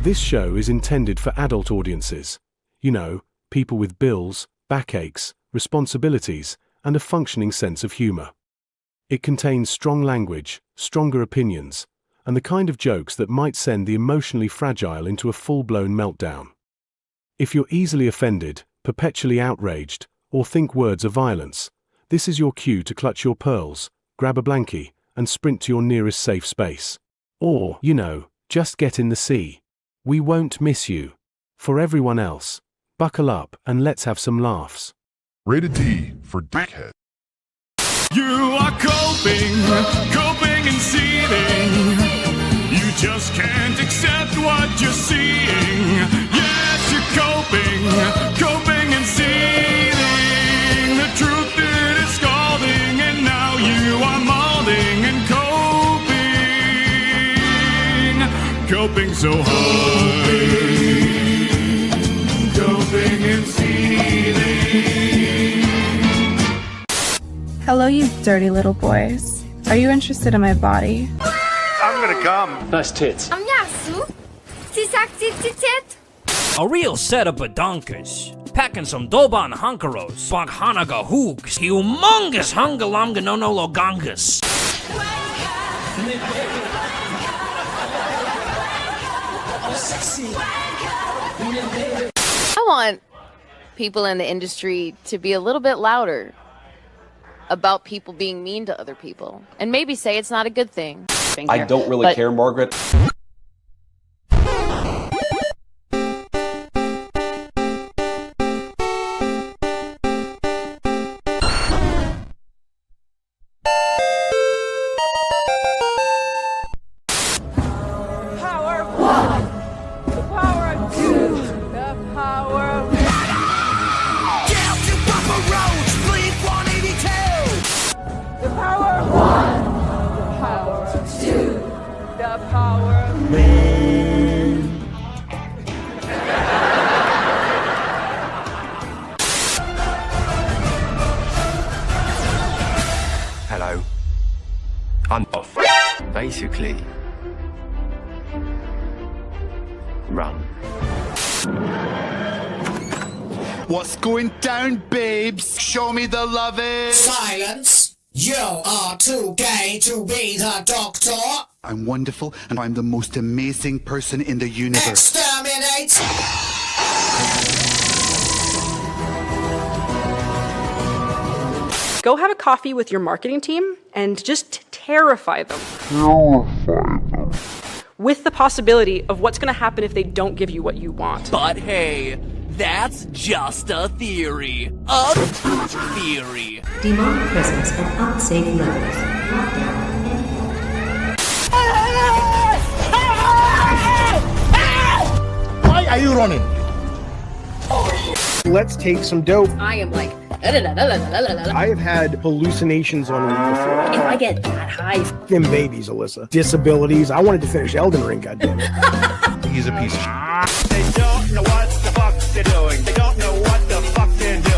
This show is intended for adult audiences. You know, people with bills, backaches, responsibilities, and a functioning sense of humor. It contains strong language, stronger opinions, and the kind of jokes that might send the emotionally fragile into a full-blown meltdown. If you're easily offended, perpetually outraged, or think words are violence, this is your cue to clutch your pearls, grab a blankie, and sprint to your nearest safe space. Or, you know, just get in the sea. We won't miss you. For everyone else, buckle up and let's have some laughs. Rated D for Dickhead. You are coping and seething. You just can't accept what you're seeing. Yes, you're coping and seething. The truth it is scalding, and now you are molding and coping so hard. Coping and seething. Hello, you dirty little boys. Are you interested in my body? I'm gonna come. Nice tits. A real set of badonkers. Packing some Doban hunkeros, Baghanaga hoogs, humongous hungalamga no logongas. I want people in the industry to be a little bit louder about people being mean to other people, and maybe say it's not a good thing. I don't really care, Margaret. Hello. I'm off. Basically, run. What's going down, babes? Show me the lovin'. Silence! You are too gay to be the doctor. I'm wonderful, and I'm the most amazing person in the universe. Exterminate! Go have a coffee with your marketing team and just terrify them. With the possibility of what's going to happen if they don't give you what you want. But hey, that's just a theory. A theory. Demonic presence at unsafe levels. Why are you running? Let's take some dope. I am like, I have had hallucinations on weed before. if I get that high, Them babies, Alyssa. Disabilities. I wanted to finish Elden Ring, goddammit. He's a piece of They don't know what the fuck they're doing. They don't know what the fuck they're doing.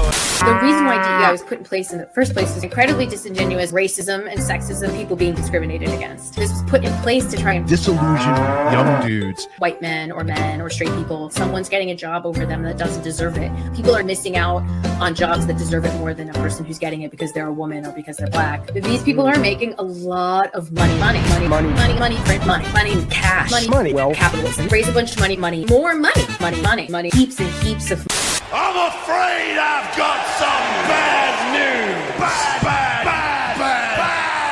the reason why DEI was put in place in the first place was incredibly disingenuous. Racism and sexism, people being discriminated against. This was put in place to try and disillusioned young dudes. white men or straight people. Someone's getting a job over them that doesn't deserve it. People are missing out on jobs that deserve it more than a person who's getting it because they're a woman or because they're black. But these people are making a lot of money, print money, cash, Money, well. capitalism. Raise a bunch of money, more money, heaps and heaps of. I'm afraid I've got some bad news.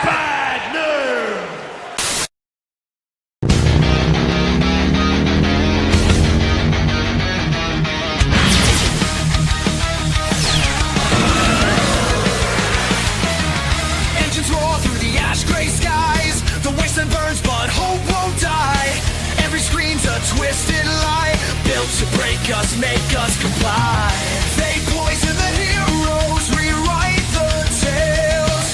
Bad news. Engines roar through the ash gray skies. The wasteland burns, but hope won't die. Every screen's a twisted lie, built to break us, make us comply. They poison the heroes, rewrite the tales,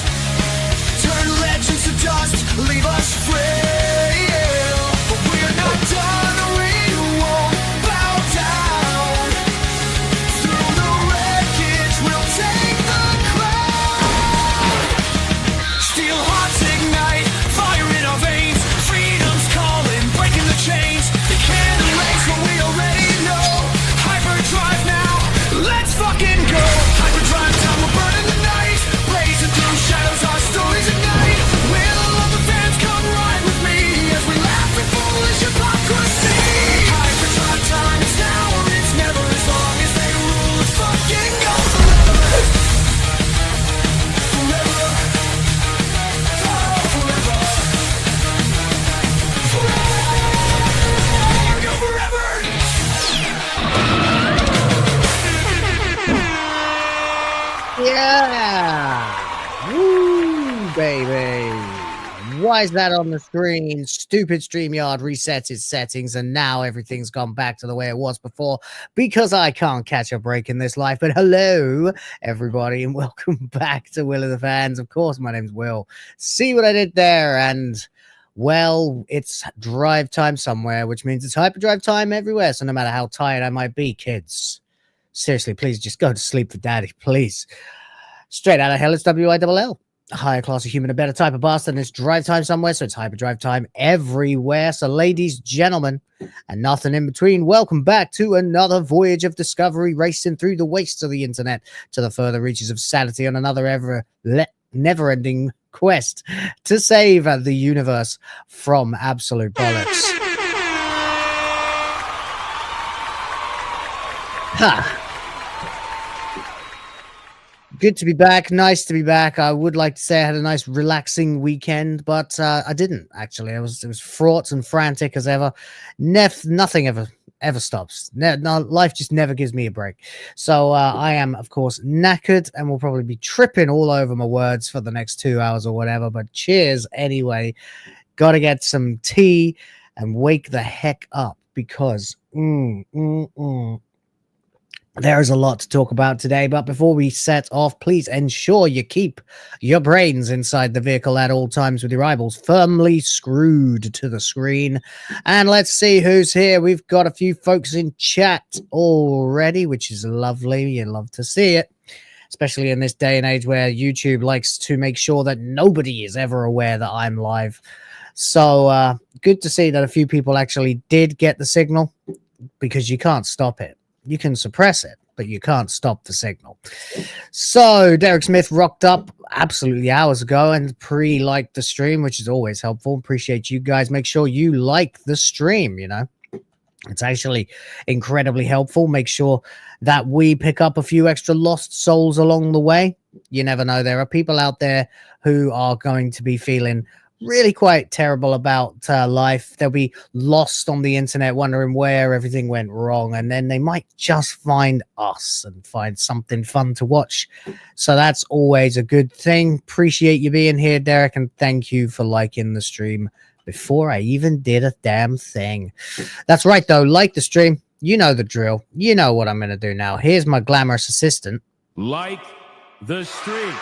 turn legends to dust, leave us frail. But we're not done, we won't bow down. Through the wreckage, we'll take the crown. Steel hearts ignite, fire in our veins. Freedom's calling, breaking the chains. They can't erase Why is that on the screen? Stupid StreamYard resets its settings and now everything's gone back to the way it was before because I can't catch a break in this life. But hello, everybody, and welcome back to Will of the Fans. Of course, my name's Will. See what I did there? And, well, it's drive time somewhere, which means it's hyperdrive time everywhere. So no matter how tired I might be, kids, seriously, please just go to sleep for daddy, please. Straight out of hell, it's WILL. A higher class of human, a better type of bastard, and it's drive time somewhere, so it's hyperdrive time everywhere. So ladies, gentlemen, and nothing in between, welcome back to another voyage of discovery, racing through the wastes of the internet to the further reaches of sanity on another never-ending quest to save the universe from absolute bollocks. Ha! Good to be back. Nice to be back. I would like to say I had a nice relaxing weekend, but I didn't actually. It was fraught and frantic as ever. Nothing ever stops. No, life just never gives me a break. So I am, of course, knackered and will probably be tripping all over my words for the next 2 hours or whatever. But cheers anyway. Got to get some tea and wake the heck up because there is a lot to talk about today, but before we set off, please ensure you keep your brains inside the vehicle at all times with your eyeballs firmly screwed to the screen. And let's see who's here. We've got a few folks in chat already, which is lovely. You love to see it, especially in this day and age where YouTube likes to make sure that nobody is ever aware that I'm live. So good to see that a few people actually did get the signal, because you can't stop it. You can suppress it, but you can't stop the signal. So Derek Smith rocked up absolutely hours ago and pre-liked the stream, which is always helpful. Appreciate you guys. Make sure you like the stream, you know. It's actually incredibly helpful. Make sure that we pick up a few extra lost souls along the way. You never know. There are people out there who are going to be feeling really quite terrible about life. They'll be lost on the internet wondering where everything went wrong, and then they might just find us and find something fun to watch. So that's always a good thing. Appreciate you being here, Derek, and thank you for liking the stream before I even did a damn thing. That's right, though. Like the stream. You know the drill. You know what I'm going to do now. Here's my glamorous assistant. Like the stream.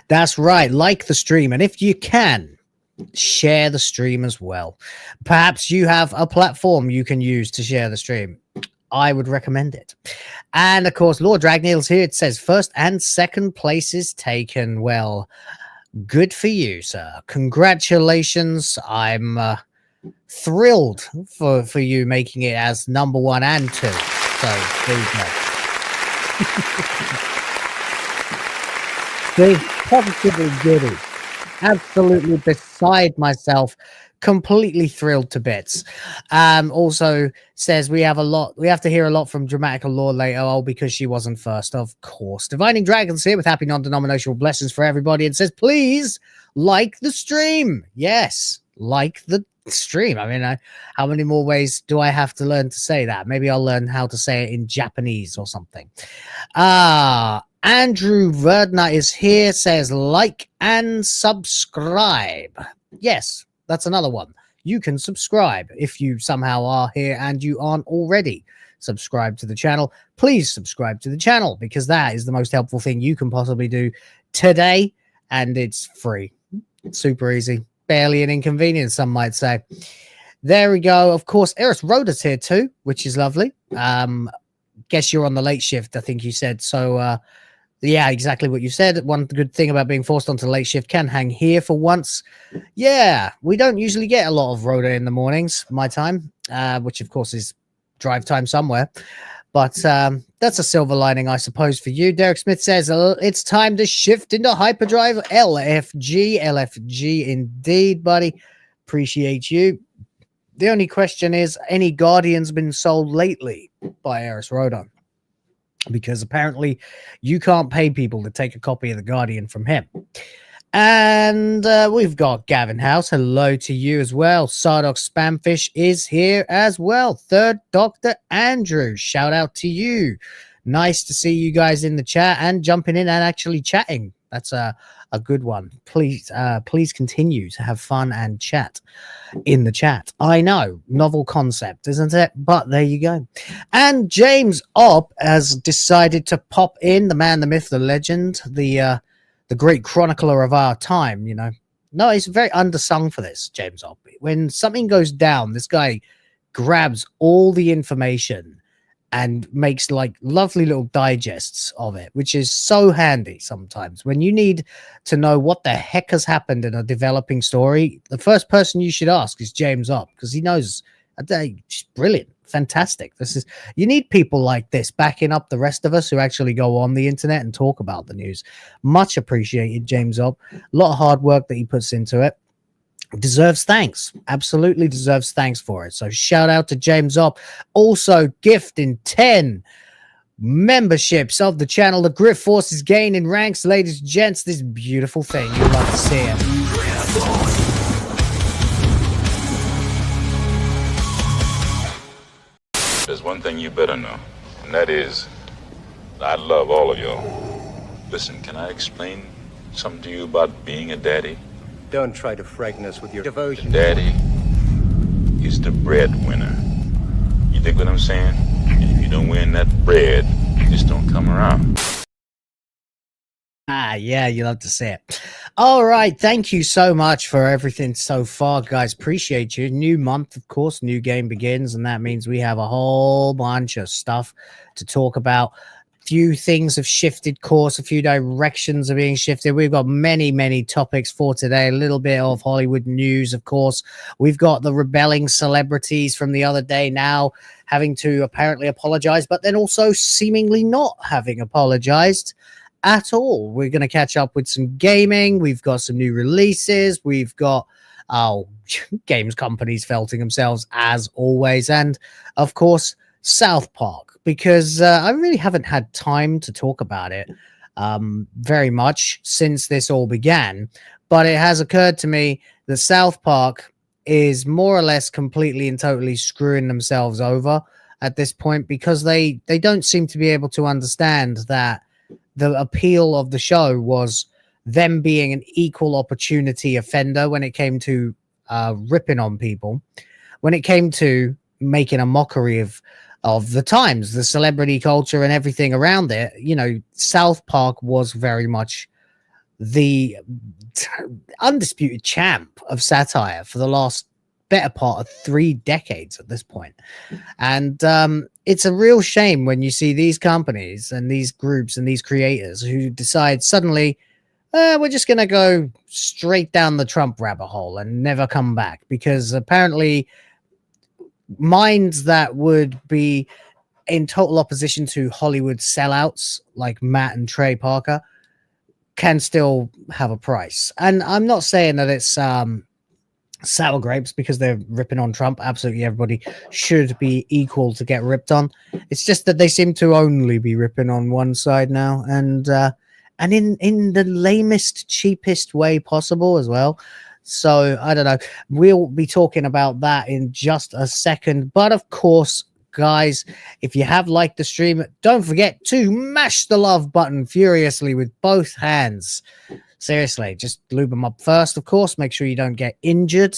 That's right, like the stream. And if you can, share the stream as well. Perhaps you have a platform you can use to share the stream. I would recommend it. And, of course, Lord Dragneel's here. It says first and second places taken. Well, good for you, sir. Congratulations. I'm thrilled for you making it as number 1 and 2. So, there you go. See? Positively giddy, absolutely beside myself, completely thrilled to bits. Also says we have to hear a lot from DramaticaLaur later. Oh, because she wasn't first, of course. Divining Dragons here with happy non-denominational blessings for everybody, and says please like the stream. Yes, like the stream. I mean, how many more ways do I have to learn to say that? Maybe I'll learn how to say it in Japanese or something. Andrew Verdner is here, says like and subscribe. Yes, that's another one. You can subscribe if you somehow are here and you aren't already subscribed to the channel. Please subscribe to the channel because that is the most helpful thing you can possibly do today, and it's free. It's super easy. Barely an inconvenience, some might say. There we go. Of course, Eris Rhoda's here too, which is lovely. Guess you're on the late shift, I think you said. So, yeah, exactly what you said. One good thing about being forced onto the late shift, can hang here for once. Yeah, we don't usually get a lot of Rhoda in the mornings, my time, which of course is drive time somewhere. But that's a silver lining, I suppose, for you. Derek Smith says it's time to shift into hyperdrive. LFG indeed, buddy. Appreciate you. The only question is, any Guardians been sold lately by Eris Rhoda? Because apparently you can't pay people to take a copy of the Guardian from him. And we've got Gavin House. Hello to you as well. Sardoc Spamfish is here as well. Third Dr. Andrew. Shout out to you. Nice to see you guys in the chat and jumping in and actually chatting. That's a good one. Please continue to have fun and chat in the chat. I know, novel concept, isn't it? But there you go. And James Opp has decided to pop in, the man, the myth, the legend, the great chronicler of our time, you know. No, he's very undersung for this, James Opp. When something goes down, this guy grabs all the information and makes like lovely little digests of it, which is so handy sometimes. When you need to know what the heck has happened in a developing story, the first person you should ask is James Opp, because he knows. Just brilliant, fantastic. You need people like this backing up the rest of us who actually go on the internet and talk about the news. Much appreciated, James Opp. A lot of hard work that he puts into it. Deserves thanks, absolutely deserves thanks for it. So shout out to James Opp. Also gifting 10 memberships of the channel. The Grift Force is gaining ranks, ladies and gents. This beautiful thing, you'd love to see it. There's one thing you better know, and that is I love all of y'all. Listen, can I explain something to you about being a daddy? Don't try to frighten us with your devotion. Daddy is the breadwinner. You dig what I'm saying? And if you don't win that bread, you just don't come around. Yeah, you love to see it. All right, thank you so much for everything so far, guys. Appreciate you. New month, of course, new game begins, and that means we have a whole bunch of stuff to talk about. Few things have shifted course, a few directions are being shifted. We've got many topics for today. A little bit of Hollywood news, of course. We've got the rebelling celebrities from the other day now having to apparently apologize, but then also seemingly not having apologized at all. We're going to catch up with some gaming. We've got some new releases. We've got games companies felting themselves as always. And of course, South Park, because I really haven't had time to talk about it very much since this all began. But it has occurred to me that South Park is more or less completely and totally screwing themselves over at this point, because they don't seem to be able to understand that the appeal of the show was them being an equal opportunity offender when it came to ripping on people, when it came to making a mockery of the times, the celebrity culture and everything around it. You know, South Park was very much the undisputed champ of satire for the last better part of 3 decades at this point. And it's a real shame when you see these companies and these groups and these creators who decide suddenly, we're just going to go straight down the Trump rabbit hole and never come back, because apparently minds that would be in total opposition to Hollywood sellouts like Matt and Trey Parker can still have a price. And I'm not saying that it's sour grapes because they're ripping on Trump. Absolutely everybody should be equal to get ripped on. It's just that they seem to only be ripping on one side now, and in the lamest, cheapest way possible as well. So I don't know. We'll be talking about that in just a second. But of course, guys, if you have liked the stream, don't forget to mash the love button furiously with both hands. Seriously, just lube them up first, of course. Make sure you don't get injured.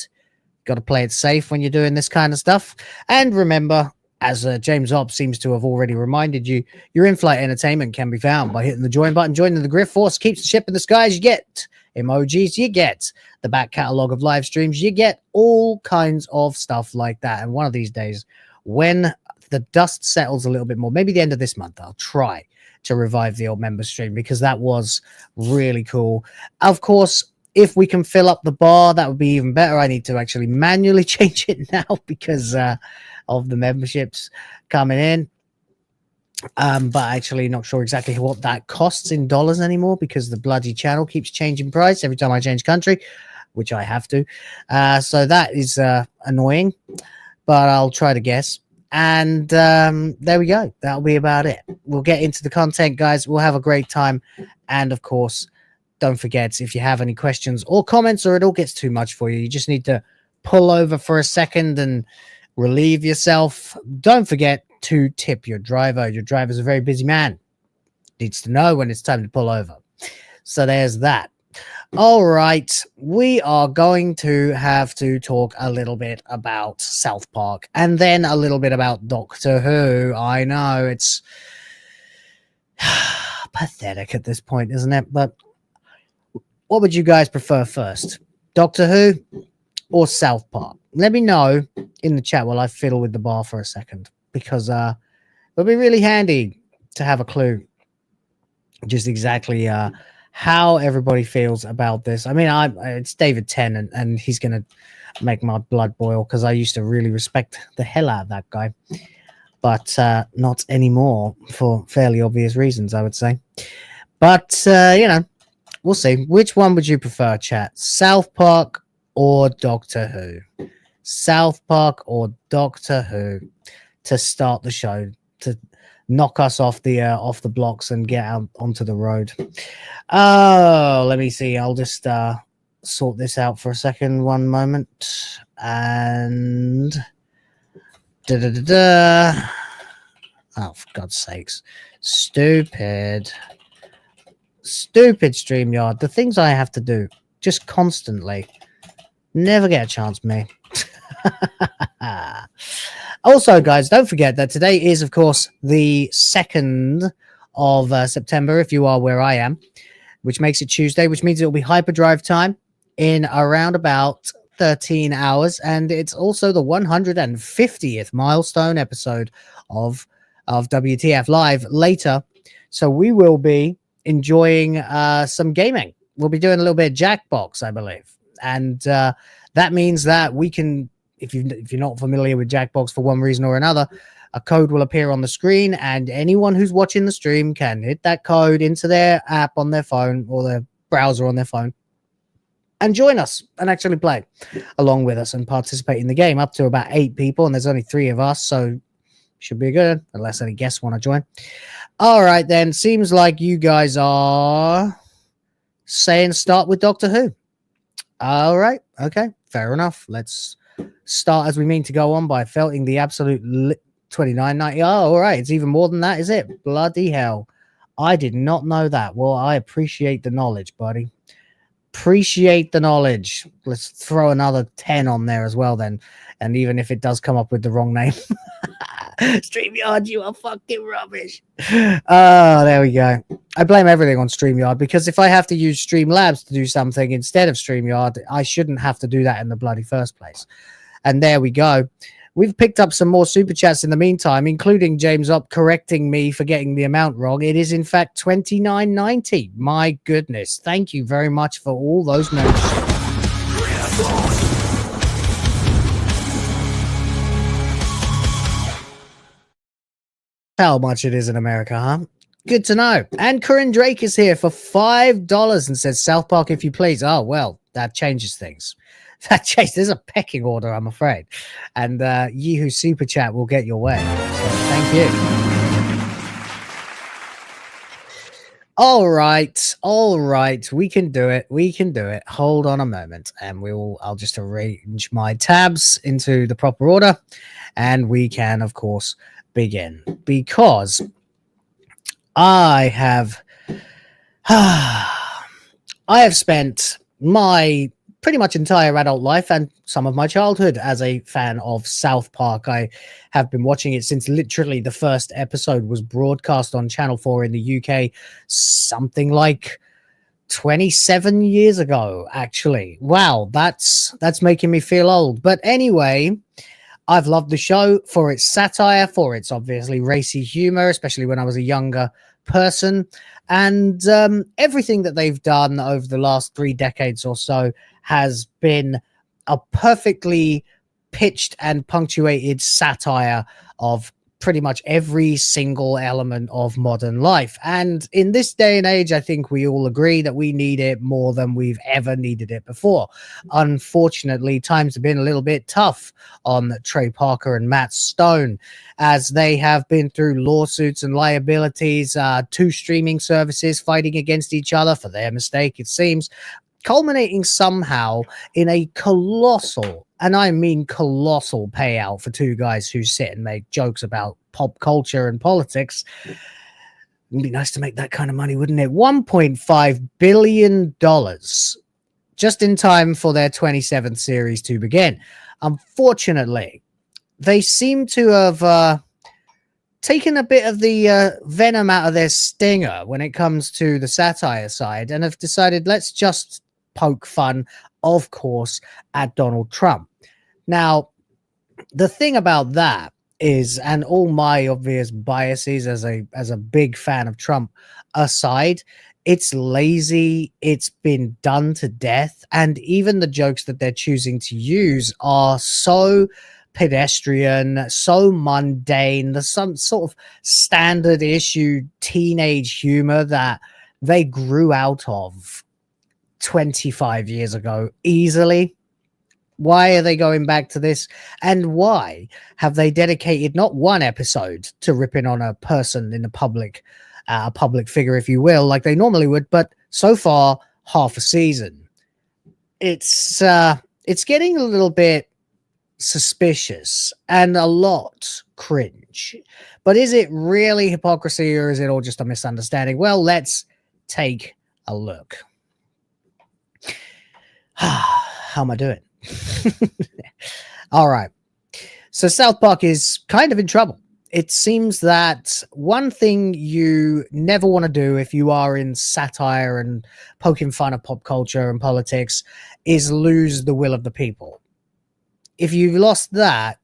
Got to play it safe when you're doing this kind of stuff. And remember, as James Opp seems to have already reminded you, your in-flight entertainment can be found by hitting the join button. Joining the Grift Force keeps the ship in the skies. You get emojis, you get the back catalog of live streams, you get all kinds of stuff like that. And one of these days, when the dust settles a little bit more, maybe the end of this month, I'll try to revive the old member stream, because that was really cool. Of course, if we can fill up the bar, that would be even better. I need to actually manually change it now because of the memberships coming in. But actually not sure exactly what that costs in dollars anymore, because the bloody channel keeps changing price every time I change country, which I have to. So that is annoying, but I'll try to guess. And there we go. That'll be about it. We'll get into the content, guys. We'll have a great time. And of course, don't forget, if you have any questions or comments, or it all gets too much for you, you just need to pull over for a second and relieve yourself. Don't forget to tip your driver. Your driver's a very busy man. Needs to know when it's time to pull over. So there's that. All right, we are going to have to talk a little bit about South Park and then a little bit about Doctor Who. I know it's pathetic at this point, isn't it? But what would you guys prefer first? Doctor Who or South Park? Let me know in the chat while I fiddle with the bar for a second, because it'll be really handy to have a clue just exactly how everybody feels about this. I mean, it's David Tennant, and he's going to make my blood boil because I used to really respect the hell out of that guy. But not anymore for fairly obvious reasons, I would say. But, you know, we'll see. Which one would you prefer, chat? South Park or Doctor Who? South Park or Doctor Who to start the show, to knock us off the blocks and get out onto the road. Oh, let me see. I'll just sort this out for a second. One moment. And oh, for God's sakes. Stupid StreamYard. The things I have to do just constantly. Never get a chance, me. Also, guys, don't forget that today is, of course, the 2nd of September, if you are where I am, which makes it Tuesday, which means it'll be HyperDrive time in around about 13 hours. And it's also the 150th milestone episode of WTF Live later. So we will be enjoying some gaming. We'll be doing a little bit of Jackbox, I believe. And that means that we can, if you're not familiar with Jackbox for one reason or another, a code will appear on the screen, and anyone who's watching the stream can hit that code into their app on their phone or their browser on their phone and join us and actually play along with us and participate in the game, up to about 8 people, and there's only 3 of us, so should be good, unless any guests want to join. All right, then. Seems like you guys are saying start with Doctor Who. All right. Okay. Fair enough. Let's start as we mean to go on by felting the absolute $29.90. Oh, all right. It's even more than that, is it? Bloody hell. I did not know that. Well, I appreciate the knowledge, buddy. Appreciate the knowledge. Let's throw another 10 on there as well, then. And even if it does come up with the wrong name. StreamYard, you are fucking rubbish. Oh, there we go. I blame everything on StreamYard, because if I have to use Streamlabs to do something instead of StreamYard, I shouldn't have to do that in the bloody first place. And there we go. We've picked up some more super chats in the meantime, including James Up correcting me for getting the amount wrong. It is in fact $29.90. My goodness. Thank you very much for all those notes. How much it is in America, huh? Good to know. And Corinne Drake is here for $5 and says, South Park, if you please. Oh, well, that changes things. There's a pecking order, I'm afraid. And Yeehoo Super Chat will get your way. So thank you. All right. We can do it. Hold on a moment, and I'll just arrange my tabs into the proper order, and we can, of course, begin, because I have spent my pretty much entire adult life and some of my childhood as a fan of South Park. I have been watching it since literally the first episode was broadcast on Channel 4 in the UK, something like 27 years ago, actually. Wow, that's making me feel old. But anyway, I've loved the show for its satire, for its obviously racy humor, especially when I was a younger person. And everything that they've done over the last 3 decades or so has been a perfectly pitched and punctuated satire of pretty much every single element of modern life. And in this day and age, I think we all agree that we need it more than we've ever needed it before. Unfortunately, times have been a little bit tough on Trey Parker and Matt Stone, as they have been through lawsuits and liabilities, 2 streaming services fighting against each other for their mistake, it seems. culminating somehow in a colossal, and I mean colossal, payout for two guys who sit and make jokes about pop culture and politics. It'd be nice to make that kind of money, wouldn't it? $1.5 billion just in time for their 27th series to begin. Unfortunately, they seem to have taken a bit of the venom out of their stinger when it comes to the satire side and have decided, let's just poke fun, of course, at Donald Trump. Now, the thing about that is, and all my obvious biases as a big fan of Trump aside, it's lazy, it's been done to death, and even the jokes that they're choosing to use are so pedestrian, so mundane, there's some sort of standard issue teenage humor that they grew out of 25 years ago easily. Why are they going back to this? And why have they dedicated not one episode to ripping on a person in a public figure, if you will, like they normally would, but so far half a season? It's getting a little bit suspicious and a lot cringe. But is it really hypocrisy, or is it all just a misunderstanding? Well, let's take a look. How am I doing? All right. So South Park is kind of in trouble. It seems that one thing you never want to do if you are in satire and poking fun at pop culture and politics is lose the will of the people. If you've lost that,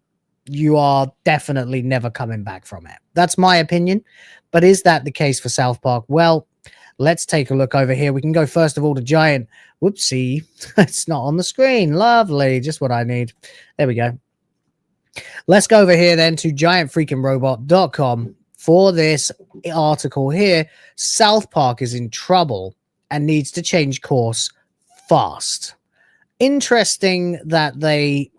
you are definitely never coming back from it. That's my opinion. But is that the case for South Park? Well, let's take a look over here. We can go first of all to Giant. Whoopsie. It's not on the screen. Lovely. Just what I need. There we go. Let's go over here then to giantfreakingrobot.com for this article here. South Park is in trouble and needs to change course fast. Interesting that they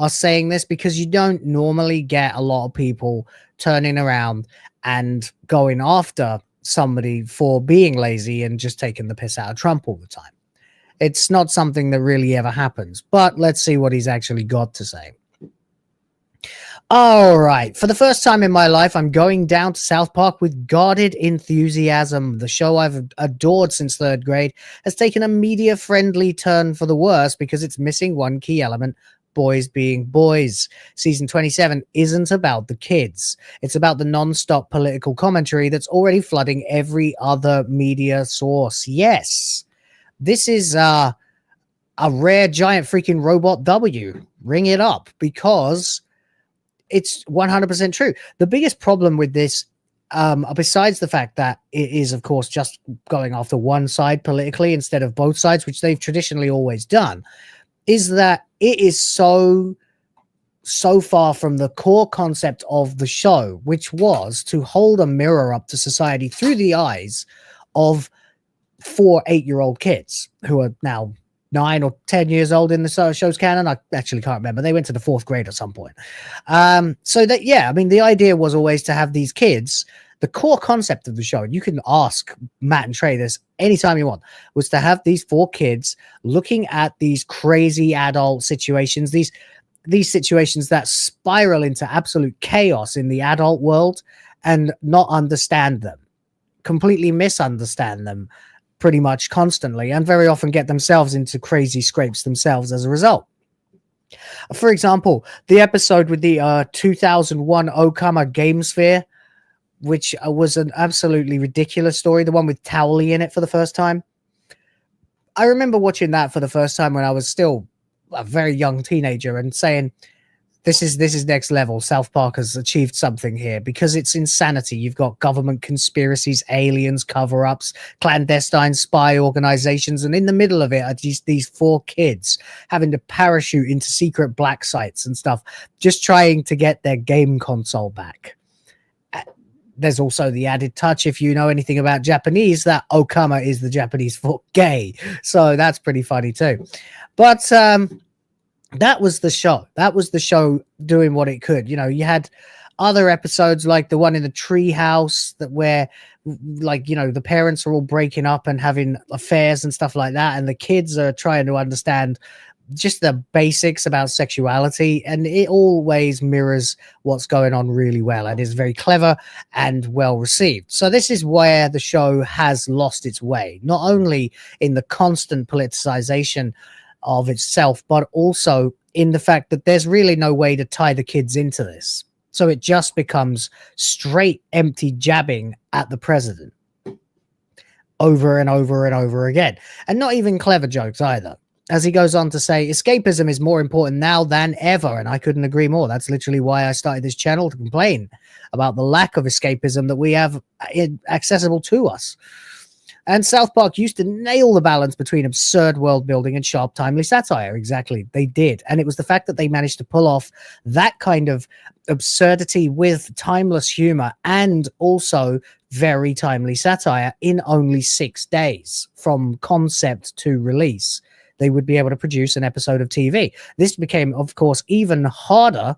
are saying this, because you don't normally get a lot of people turning around and going after somebody for being lazy and just taking the piss out of Trump all the time. It's not something that really ever happens, but let's see what he's actually got to say. All right. For the first time in my life, I'm going down to South Park with guarded enthusiasm. The show I've adored since third grade has taken a media-friendly turn for the worse because it's missing one key element: boys being boys. Season 27 isn't about the kids. It's about the non-stop political commentary that's already flooding every other media source. Yes, this is a rare giant freaking robot W. Ring it up, because it's 100% true. The biggest problem with this, besides the fact that it is, of course, just going after one side politically instead of both sides, which they've traditionally always done, is that it is so far from the core concept of the show, which was to hold a mirror up to society through the eyes of 4 8-year-old kids who are now 9 or 10 years old in the show's canon. I actually can't remember. They went to the 4th grade at some point. So that, yeah, I mean, the idea was always to have these kids. The core concept of the show, and you can ask Matt and Trey this anytime you want, was to have these 4 kids looking at these crazy adult situations, these situations that spiral into absolute chaos in the adult world, and not understand them, completely misunderstand them pretty much constantly, and very often get themselves into crazy scrapes themselves as a result. For example, the episode with the 2001 Okama Game Sphere, which was an absolutely ridiculous story, the one with Towley in it for the first time. I remember watching that for the first time when I was still a very young teenager and saying, this is next level. South Park has achieved something here, because it's insanity. You've got government conspiracies, aliens, cover-ups, clandestine spy organizations, and in the middle of it are these 4 kids having to parachute into secret black sites and stuff, just trying to get their game console back. There's also the added touch, if you know anything about Japanese, that Okama is the Japanese for gay. So that's pretty funny too. But that was the show. That was the show doing what it could. You know, you had other episodes like the one in the treehouse that where like, you know, the parents are all breaking up and having affairs and stuff like that, and the kids are trying to understand just the basics about sexuality, and it always mirrors what's going on really well and is very clever and well received. So this is where the show has lost its way, not only in the constant politicization of itself, but also in the fact that there's really no way to tie the kids into this. So it just becomes straight empty jabbing at the president over and over and over again, and not even clever jokes either. As he goes on to say, escapism is more important now than ever. And I couldn't agree more. That's literally why I started this channel, to complain about the lack of escapism that we have accessible to us. And South Park used to nail the balance between absurd world building and sharp, timely satire. Exactly. They did. And it was the fact that they managed to pull off that kind of absurdity with timeless humor and also very timely satire in only 6 days from concept to release. They would be able to produce an episode of TV. This became, of course, even harder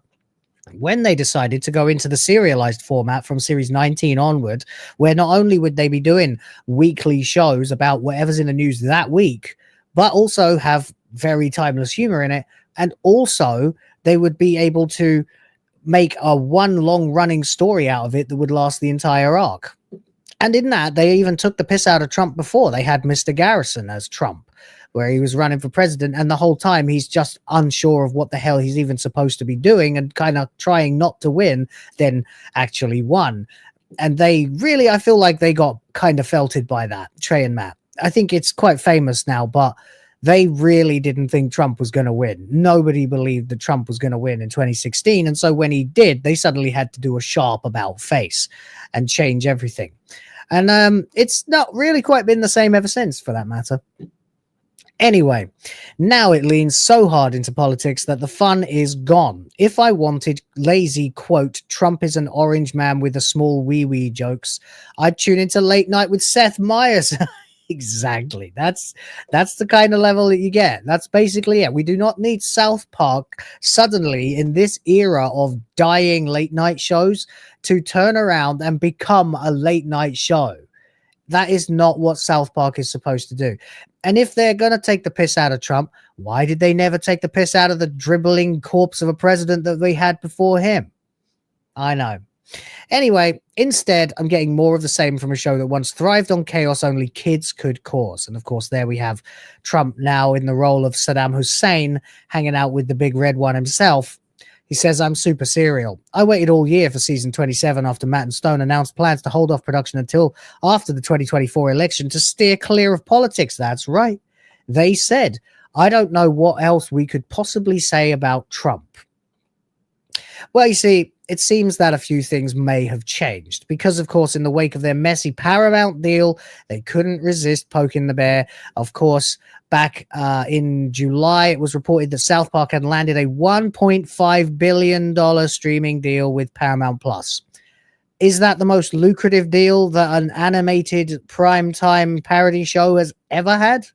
when they decided to go into the serialized format from series 19 onward, where not only would they be doing weekly shows about whatever's in the news that week, but also have very timeless humor in it. And also they would be able to make a one long running story out of it that would last the entire arc. And in that, they even took the piss out of Trump before. They had Mr. Garrison as Trump, where he was running for president, and the whole time he's just unsure of what the hell he's even supposed to be doing and kind of trying not to win, then actually won. And they really, I feel like they got kind of felted by that, Trey and Matt. I think it's quite famous now, but they really didn't think Trump was going to win. Nobody believed that Trump was going to win in 2016. And so when he did, they suddenly had to do a sharp about face and change everything. And it's not really quite been the same ever since, for that matter. Anyway, now it leans so hard into politics that the fun is gone. If I wanted lazy, quote, Trump is an orange man with a small wee-wee jokes, I'd tune into Late Night with Seth Meyers. Exactly. That's the kind of level that you get. That's basically it. We do not need South Park suddenly in this era of dying late night shows to turn around and become a late night show. That is not what South Park is supposed to do. And if they're going to take the piss out of Trump, why did they never take the piss out of the dribbling corpse of a president that we had before him? I know. Anyway, instead, I'm getting more of the same from a show that once thrived on chaos only kids could cause. And of course, there we have Trump now in the role of Saddam Hussein, hanging out with the big red one himself. He says, I'm super serial. I waited all year for season 27 after Matt and Stone announced plans to hold off production until after the 2024 election to steer clear of politics. That's right. They said, I don't know what else we could possibly say about Trump. Well, you see, it seems that a few things may have changed because, of course, in the wake of their messy Paramount deal, they couldn't resist poking the bear. Of course, back in July, it was reported that South Park had landed a $1.5 billion streaming deal with Paramount Plus. Is that the most lucrative deal that an animated primetime parody show has ever had?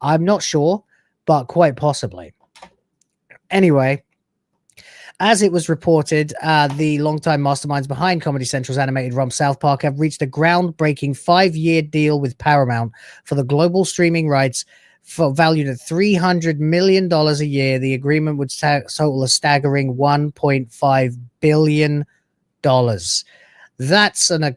I'm not sure, but quite possibly. Anyway, as it was reported, the longtime masterminds behind Comedy Central's animated romp South Park have reached a groundbreaking 5-year deal with Paramount for the global streaming rights valued at $300 million a year. The agreement would total a staggering $1.5 billion. That's an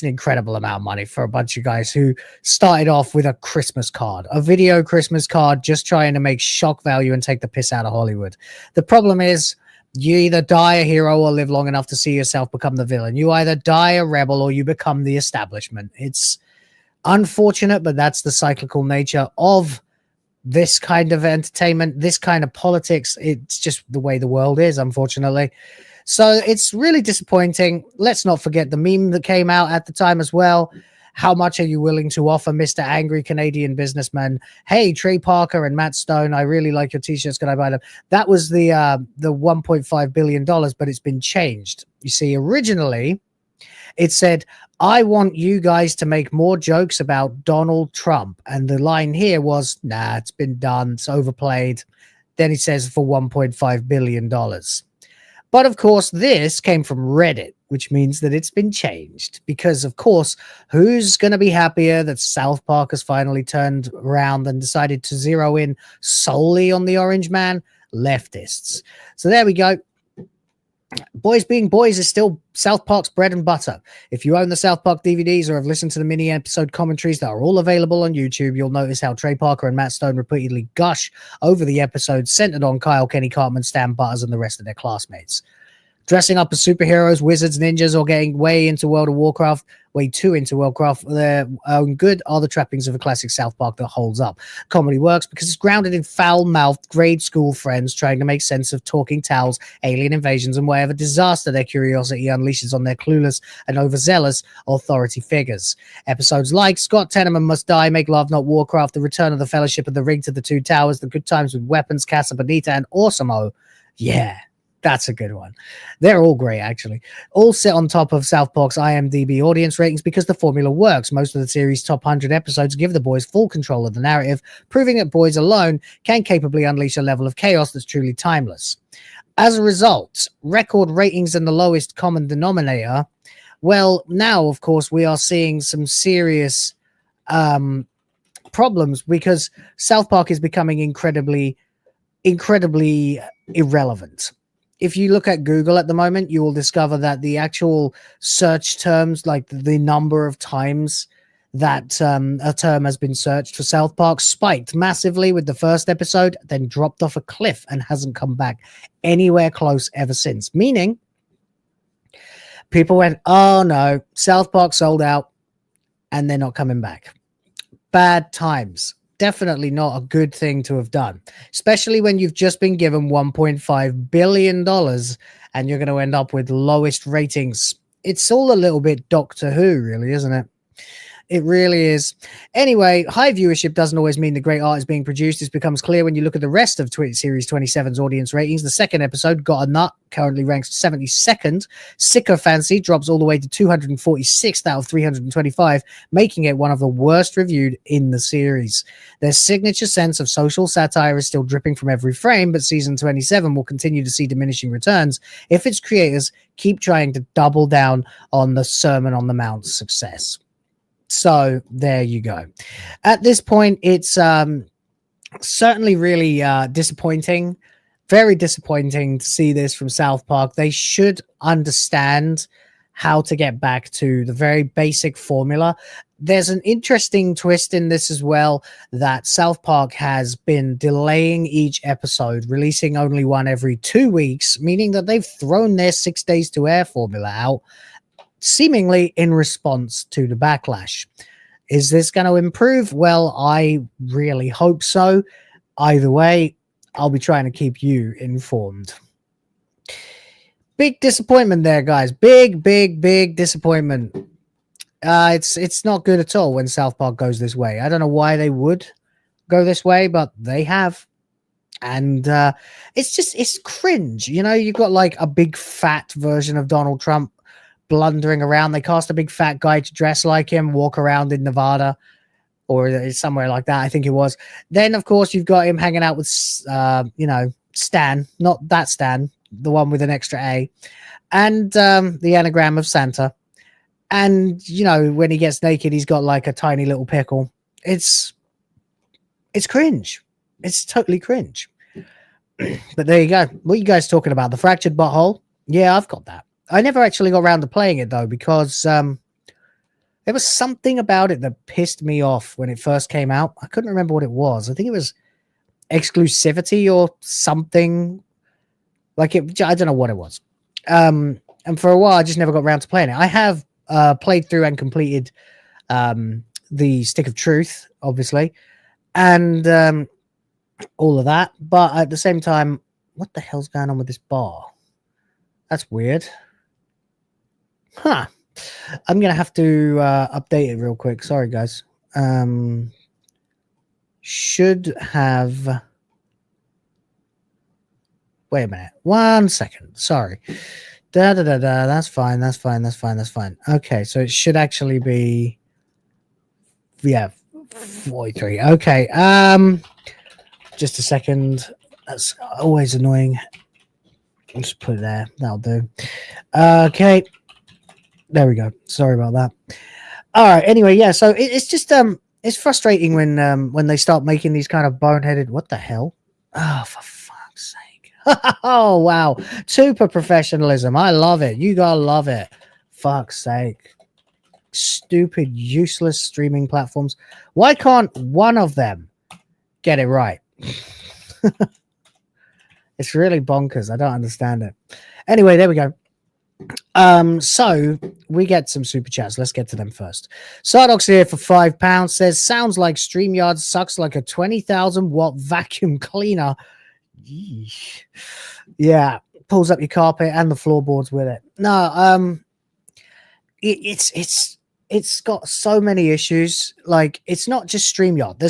incredible amount of money for a bunch of guys who started off with a Christmas card, a video Christmas card, just trying to make shock value and take the piss out of Hollywood. The problem is, you either die a hero or live long enough to see yourself become the villain. You either die a rebel or you become the establishment. It's unfortunate, but that's the cyclical nature of this kind of entertainment, this kind of politics. It's just the way the world is, unfortunately. So it's really disappointing. Let's not forget the meme that came out at the time as well. How much are you willing to offer, Mr. Angry Canadian Businessman? Hey, Trey Parker and Matt Stone, I really like your t-shirts. Can I buy them? That was the $1.5 billion, but it's been changed. You see, originally it said, I want you guys to make more jokes about Donald Trump. And the line here was, nah, it's been done. It's overplayed. Then it says for $1.5 billion. But But of course, this came from Reddit, which means that it's been changed. Because, of course, who's going to be happier that South Park has finally turned around and decided to zero in solely on the Orange Man? Leftists. So there we go. Boys Being Boys is still South Park's bread and butter. If you own the South Park DVDs or have listened to the mini episode commentaries that are all available on YouTube, you'll notice how Trey Parker and Matt Stone repeatedly gush over the episodes centered on Kyle, Kenny Cartman, Stan Butters, and the rest of their classmates. Dressing up as superheroes, wizards, ninjas, or getting way too into World of Warcraft, their own good are the trappings of a classic South Park that holds up. Comedy works because it's grounded in foul-mouthed grade school friends trying to make sense of talking towels, alien invasions, and whatever disaster their curiosity unleashes on their clueless and overzealous authority figures. Episodes like Scott Tenorman Must Die, Make Love Not Warcraft, The Return of the Fellowship of the Ring to the Two Towers, The Good Times with Weapons, Casa Bonita, and Awesome-O. Yeah. That's a good one. They're all great, actually. All sit on top of South Park's IMDb audience ratings because the formula works. Most of the series' top 100 episodes give the boys full control of the narrative, proving that boys alone can capably unleash a level of chaos that's truly timeless. As a result, record ratings and the lowest common denominator. Well, now, of course, we are seeing some serious problems because South Park is becoming incredibly irrelevant. If you look at Google at the moment, you will discover that the actual search terms, like the number of times that a term has been searched for South Park, spiked massively with the first episode, then dropped off a cliff and hasn't come back anywhere close ever since. Meaning, people went, oh no, South Park sold out, and they're not coming back. Bad times. Definitely not a good thing to have done, especially when you've just been given $1.5 billion and you're going to end up with lowest ratings. It's all a little bit Doctor Who, really, isn't it? It really is. Anyway, high viewership doesn't always mean the great art is being produced. This becomes clear when you look at the rest of Series 27's audience ratings. The second episode, Got a Nut, currently ranks 72nd. Sycophancy drops all the way to 246th out of 325, making it one of the worst reviewed in the series. Their signature sense of social satire is still dripping from every frame, but season 27 will continue to see diminishing returns if its creators keep trying to double down on the Sermon on the Mount success. So there you go. At this point, it's certainly really disappointing, very disappointing to see this from South Park. They should understand how to get back to the very basic formula. There's an interesting twist in this as well, that South Park has been delaying each episode, releasing only one every 2 weeks, meaning that they've thrown their 6 days to air formula out, seemingly in response to the backlash. Is this going to improve? Well, I really hope so. Either way, I'll be trying to keep you informed. Big disappointment there, guys. Big disappointment. It's not good at all when South Park goes this way. I don't know why they would go this way, but they have. And it's cringe. You know, you've got like a big fat version of Donald Trump blundering around. They cast a big fat guy to dress like him, walk around in Nevada or somewhere like that, I think it was. Then, of course, you've got him hanging out with, Stan, not that Stan, the one with an extra A, and the anagram of Santa. And, when he gets naked, he's got like a tiny little pickle. It's cringe. It's totally cringe. But there you go. What are you guys talking about? The fractured butthole? Yeah, I've got that. I never actually got around to playing it, though, because there was something about it that pissed me off when it first came out. I couldn't remember what it was. I think it was exclusivity or something. I don't know what it was. And for a while, I just never got around to playing it. I have played through and completed the Stick of Truth, obviously, and all of that. But at the same time, what the hell's going on with this bar? That's weird. Huh. I'm going to have to update it real quick. Sorry, guys. Should have... Wait a minute. 1 second. Sorry. That's fine. Okay, so it should actually be... Yeah, 43. Okay. Just a second. That's always annoying. Just put it there. That'll do. Okay. There we go. Sorry about that. All right. Anyway, yeah. So it's just it's frustrating when they start making these kind of boneheaded. What the hell? Oh, for fuck's sake! Oh wow, super professionalism. I love it. You gotta love it. Fuck's sake. Stupid, useless streaming platforms. Why can't one of them get it right? It's really bonkers. I don't understand it. Anyway, there we go. So we get some super chats. Let's get to them first. Sardox here for £5 says, sounds like StreamYard sucks like a 20,000 watt vacuum cleaner. Yeesh. Yeah, pulls up your carpet and the floorboards with it. No, it's got so many issues. Like, it's not just StreamYard.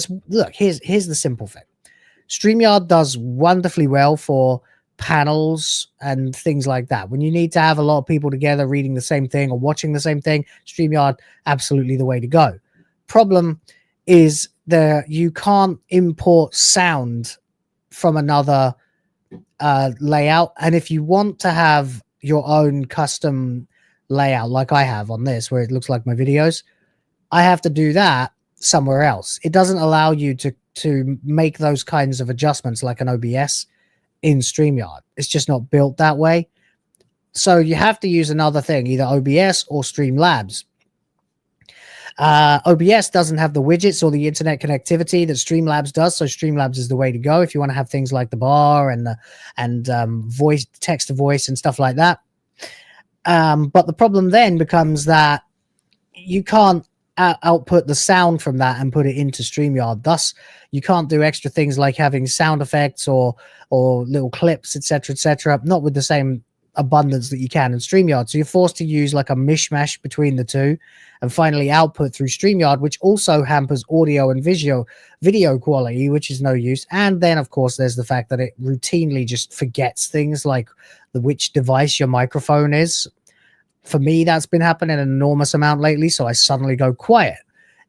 Here's the simple thing. StreamYard does wonderfully well for panels and things like that. When you need to have a lot of people together reading the same thing or watching the same thing, StreamYard, absolutely the way to go. Problem is that you can't import sound from another layout. And if you want to have your own custom layout like I have on this, where it looks like my videos, I have to do that somewhere else. It doesn't allow you to make those kinds of adjustments like an OBS in StreamYard. It's just not built that way. So you have to use another thing, either OBS or Streamlabs. OBS doesn't have the widgets or the internet connectivity that Streamlabs does, so Streamlabs is the way to go if you want to have things like the bar and voice, text to voice and stuff like that. But the problem then becomes that you can't output the sound from that and put it into StreamYard. Thus, you can't do extra things like having sound effects or little clips, etc., not with the same abundance that you can in StreamYard. So you're forced to use like a mishmash between the two and finally output through StreamYard, which also hampers audio and video quality, which is no use. And then, of course, there's the fact that it routinely just forgets things like which device your microphone is. For me, that's been happening an enormous amount lately, so I suddenly go quiet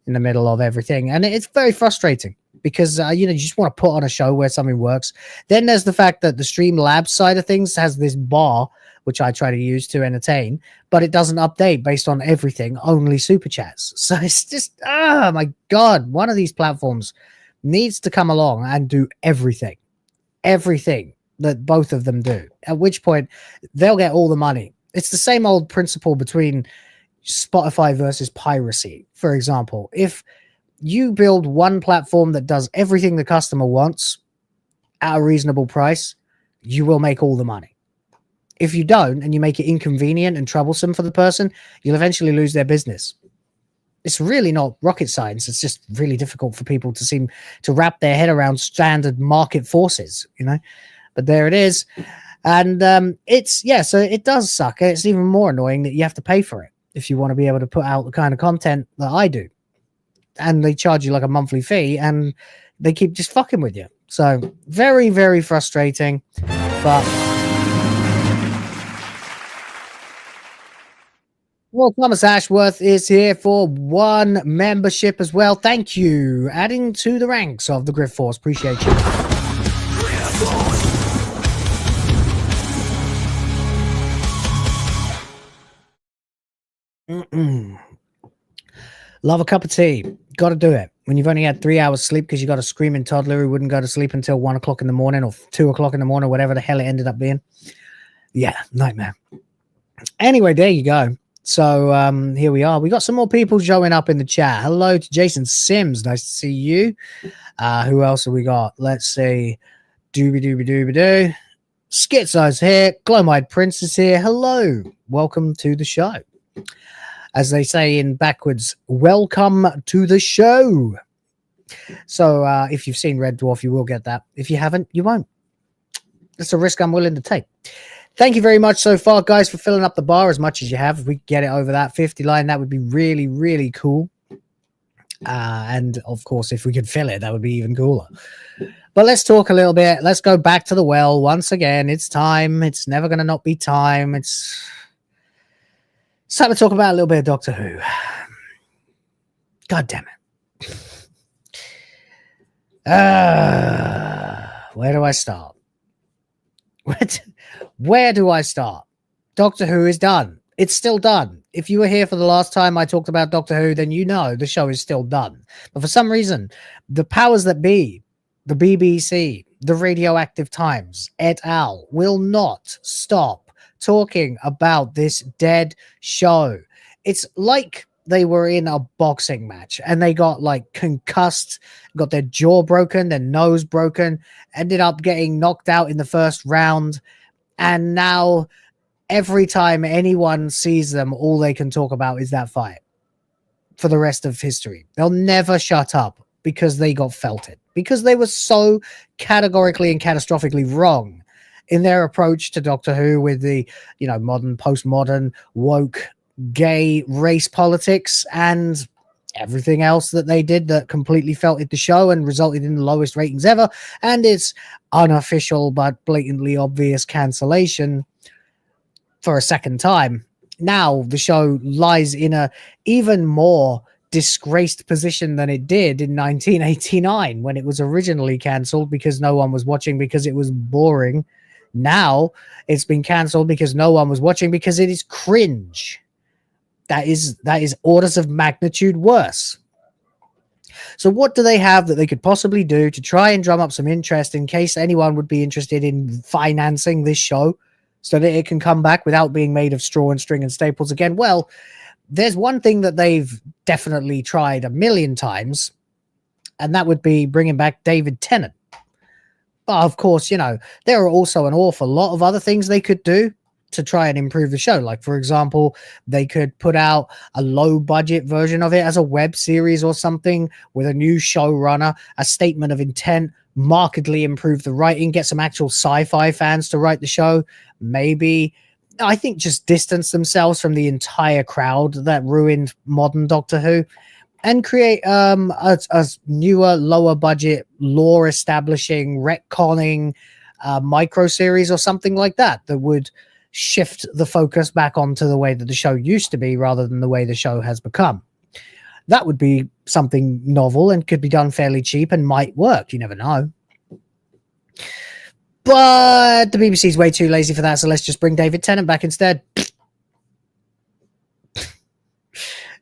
in the middle of everything. And it's very frustrating because, you just want to put on a show where something works. Then there's the fact that the Streamlabs side of things has this bar, which I try to use to entertain, but it doesn't update based on everything, only super chats. So it's just, oh my God, one of these platforms needs to come along and do everything that both of them do, at which point they'll get all the money. It's the same old principle between Spotify versus piracy. For example, if you build one platform that does everything the customer wants at a reasonable price, you will make all the money. If you don't, and you make it inconvenient and troublesome for the person, you'll eventually lose their business. It's really not rocket science. It's just really difficult for people to seem to wrap their head around standard market forces, but there it is. And so it does suck. It's even more annoying that you have to pay for it if you want to be able to put out the kind of content that I do. And they charge you like a monthly fee and they keep just fucking with you. So very, very frustrating. But well, Thomas Ashworth is here for 1 membership as well. Thank you. Adding to the ranks of the Griff Force. Appreciate you. Love a cup of tea. Got to do it when you've only had 3 hours sleep because you got a screaming toddler who wouldn't go to sleep until 1 o'clock in the morning or 2 o'clock in the morning, whatever the hell it ended up being. Yeah, nightmare. Anyway, there you go. So here we are. We got some more people showing up in the chat. Hello to Jason Sims. Nice to see you. Who else have we got? Let's see. Doobie. Schizo's here. Glow-eyed Prince is here. Hello. Welcome to the show. As they say in backwards, welcome to the show. So if you've seen Red Dwarf, you will get that. If you haven't, you won't. That's a risk I'm willing to take. Thank you very much so far, guys, for filling up the bar as much as you have. If we get it over that 50 line, that would be really, really cool. And, of course, if we could fill it, that would be even cooler. But let's talk a little bit. Let's go back to the well once again. It's time. It's never going to not be time. It's time to talk about a little bit of Doctor Who. God damn it. Where do I start? Where do I start? Doctor Who is done. It's still done. If you were here for the last time I talked about Doctor Who, then you know the show is still done. But for some reason, the powers that be, the BBC, the Radioactive Times, et al., will not stop talking about this dead show. It's like they were in a boxing match and they got like concussed, got their jaw broken, their nose broken, ended up getting knocked out in the first round. And now every time anyone sees them, all they can talk about is that fight for the rest of history. They'll never shut up because they got felted, because they were so categorically and catastrophically wrong in their approach to Doctor Who with the, you know, modern, postmodern, woke, gay race politics and everything else that they did that completely felted the show and resulted in the lowest ratings ever, and its unofficial but blatantly obvious cancellation for a second time. Now the show lies in a even more disgraced position than it did in 1989 when it was originally cancelled because no one was watching because it was boring. Now it's been cancelled because no one was watching because it is cringe. That is orders of magnitude worse. So what do they have that they could possibly do to try and drum up some interest in case anyone would be interested in financing this show so that it can come back without being made of straw and string and staples again? Well, there's one thing that they've definitely tried a million times, and that would be bringing back David Tennant. But of course, you know, there are also an awful lot of other things they could do to try and improve the show. Like, for example, they could put out a low budget version of it as a web series or something with a new showrunner, a statement of intent, markedly improve the writing, get some actual sci-fi fans to write the show. Maybe, I think, just distance themselves from the entire crowd that ruined modern Doctor Who and create a newer, lower budget, lore establishing, retconning micro series or something like that that would shift the focus back onto the way that the show used to be rather than the way the show has become. That would be something novel and could be done fairly cheap and might work. You never know. But the BBC's way too lazy for that, so let's just bring David Tennant back instead.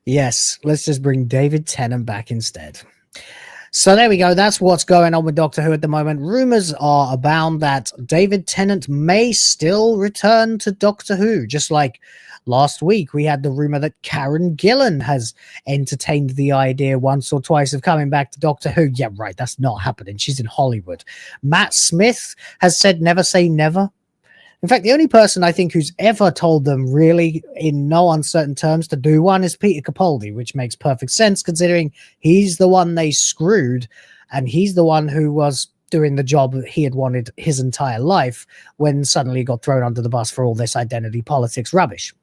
Yes, let's just bring David Tennant back instead. So there we go. That's what's going on with Doctor Who at the moment. Rumors are abound that David Tennant may still return to Doctor Who. Just like last week, we had the rumor that Karen Gillan has entertained the idea once or twice of coming back to Doctor Who. Yeah, right. That's not happening. She's in Hollywood. Matt Smith has said never say never. In fact, the only person I think who's ever told them really in no uncertain terms to do one is Peter Capaldi, which makes perfect sense considering he's the one they screwed and he's the one who was doing the job that he had wanted his entire life when suddenly he got thrown under the bus for all this identity politics rubbish.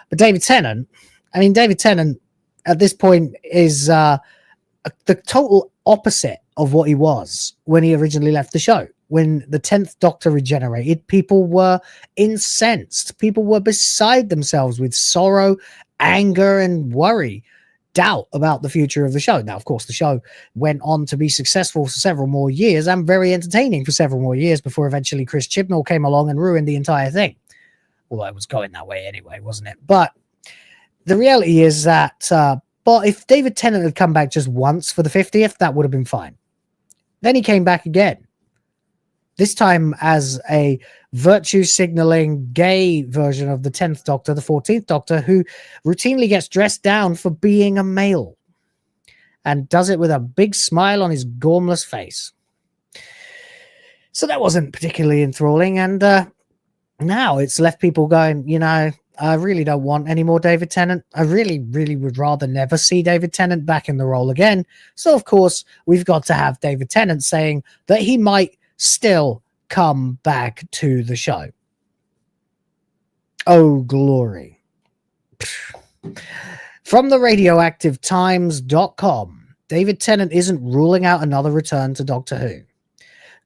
But David Tennant at this point is the total opposite of what he was when he originally left the show. When the 10th Doctor regenerated, people were incensed. People were beside themselves with sorrow, anger, and worry, doubt about the future of the show. Now, of course, the show went on to be successful for several more years and very entertaining for several more years before eventually Chris Chibnall came along and ruined the entire thing. Although it was going that way anyway, wasn't it? But the reality is that, but if David Tennant had come back just once for the 50th, that would have been fine. Then he came back again. This time as a virtue-signaling gay version of the 10th Doctor, the 14th Doctor, who routinely gets dressed down for being a male and does it with a big smile on his gormless face. So that wasn't particularly enthralling, and now it's left people going, you know, I really don't want any more David Tennant. I really, really would rather never see David Tennant back in the role again. So, of course, we've got to have David Tennant saying that he might still come back to the show. Oh, glory. From the radioactivetimes.com, David Tennant isn't ruling out another return to Doctor Who.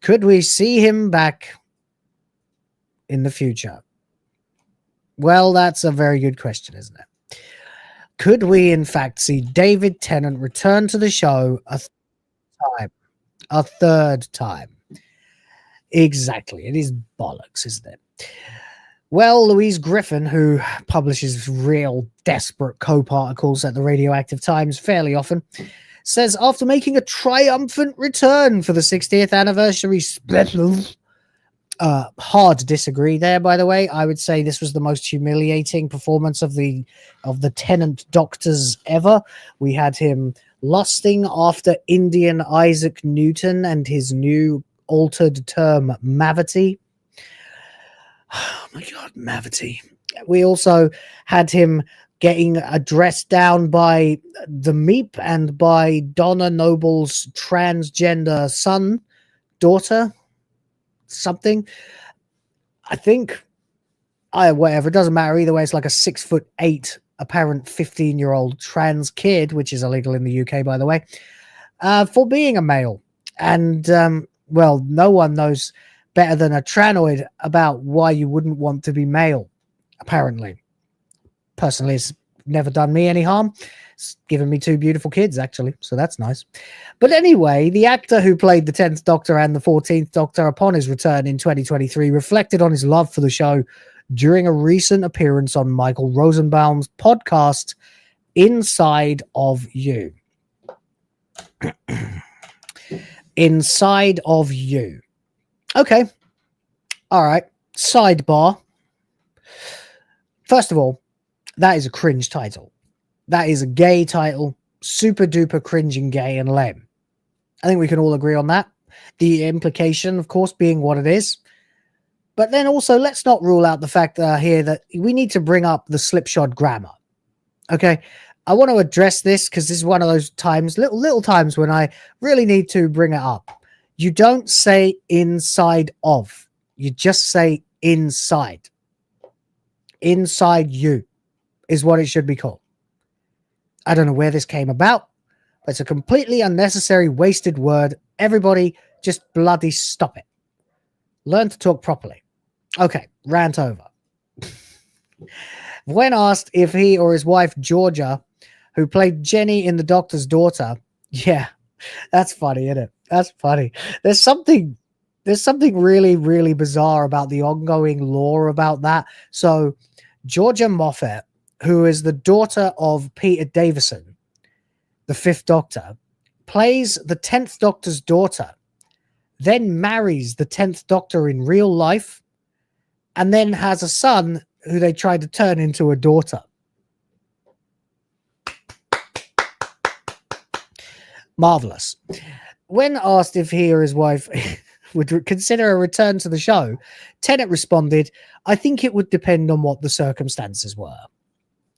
Could we see him back in the future? Well, that's a very good question, isn't it? Could we, in fact, see David Tennant return to the show a third time? Exactly. It is bollocks, isn't it? Well, Louise Griffin, who publishes real desperate cope articles at the Radioactive Times fairly often, says after making a triumphant return for the 60th anniversary special, hard to disagree there, by the way. I would say this was the most humiliating performance of the Tennant Doctors ever. We had him lusting after Indian Isaac Newton and his new altered term Mavity. Oh my god, Mavity. We also had him getting dressed down by the Meep and by Donna Noble's transgender son, daughter, something. I think, whatever, it doesn't matter. Either way, it's like a 6'8" apparent 15-year-old trans kid, which is illegal in the UK, by the way, for being a male. And, well, no one knows better than a tranoid about why you wouldn't want to be male, apparently. Personally, it's never done me any harm. It's given me 2 beautiful kids, actually, so that's nice. But anyway, the actor who played the 10th Doctor and the 14th Doctor upon his return in 2023 reflected on his love for the show during a recent appearance on Michael Rosenbaum's podcast, Inside of You. Inside of You. Okay. All right. Sidebar. First of all, that is a cringe title. That is a gay title. Super duper cringing gay and lame. I think we can all agree on that. The implication, of course, being what it is. But then also, let's not rule out the fact here that we need to bring up the slipshod grammar. Okay? I want to address this because this is one of those times, little times when I really need to bring it up. You don't say inside of. You just say inside. Inside you is what it should be called. I don't know where this came about, but it's a completely unnecessary, wasted word. Everybody just bloody stop it. Learn to talk properly. Okay, rant over. When asked if he or his wife, Georgia, who played Jenny in The Doctor's Daughter, yeah, that's funny, isn't it? That's funny. There's something really, really bizarre about the ongoing lore about that. So Georgia Moffat, who is the daughter of Peter Davison, the 5th Doctor, plays the 10th Doctor's daughter, then marries the 10th Doctor in real life, and then has a son who they tried to turn into a daughter. Marvelous. When asked if he or his wife would consider a return to the show, Tennant responded, "I think it would depend on what the circumstances were."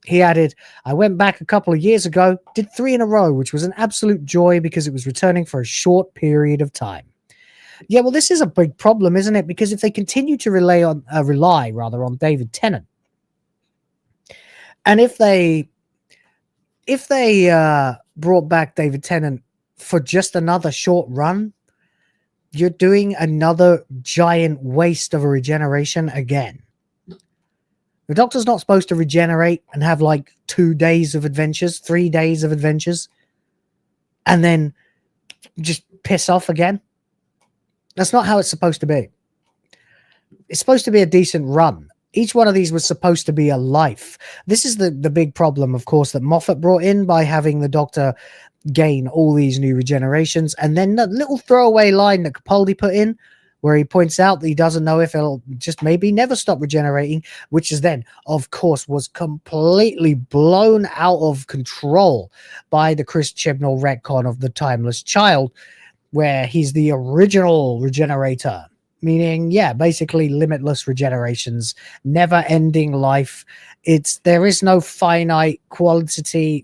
He added, "I went back a couple of years ago, did 3 in a row, which was an absolute joy because it was returning for a short period of time." Yeah, well, this is a big problem, isn't it? Because if they continue to rely on David Tennant, and if they brought back David Tennant for just another short run, you're doing another giant waste of a regeneration again. The Doctor's not supposed to regenerate and have like 2 days of adventures, 3 days of adventures, and then just piss off again. That's not how it's supposed to be. It's supposed to be a decent run. Each one of these was supposed to be a life. This is the big problem, of course, that Moffat brought in by having the Doctor gain all these new regenerations. And then the little throwaway line that Capaldi put in, where he points out that he doesn't know if it'll just maybe never stop regenerating, which is then, of course, was completely blown out of control by the Chris Chibnall retcon of The Timeless Child, where he's the original regenerator, meaning, yeah, basically limitless regenerations, never-ending life. There is no finite quantity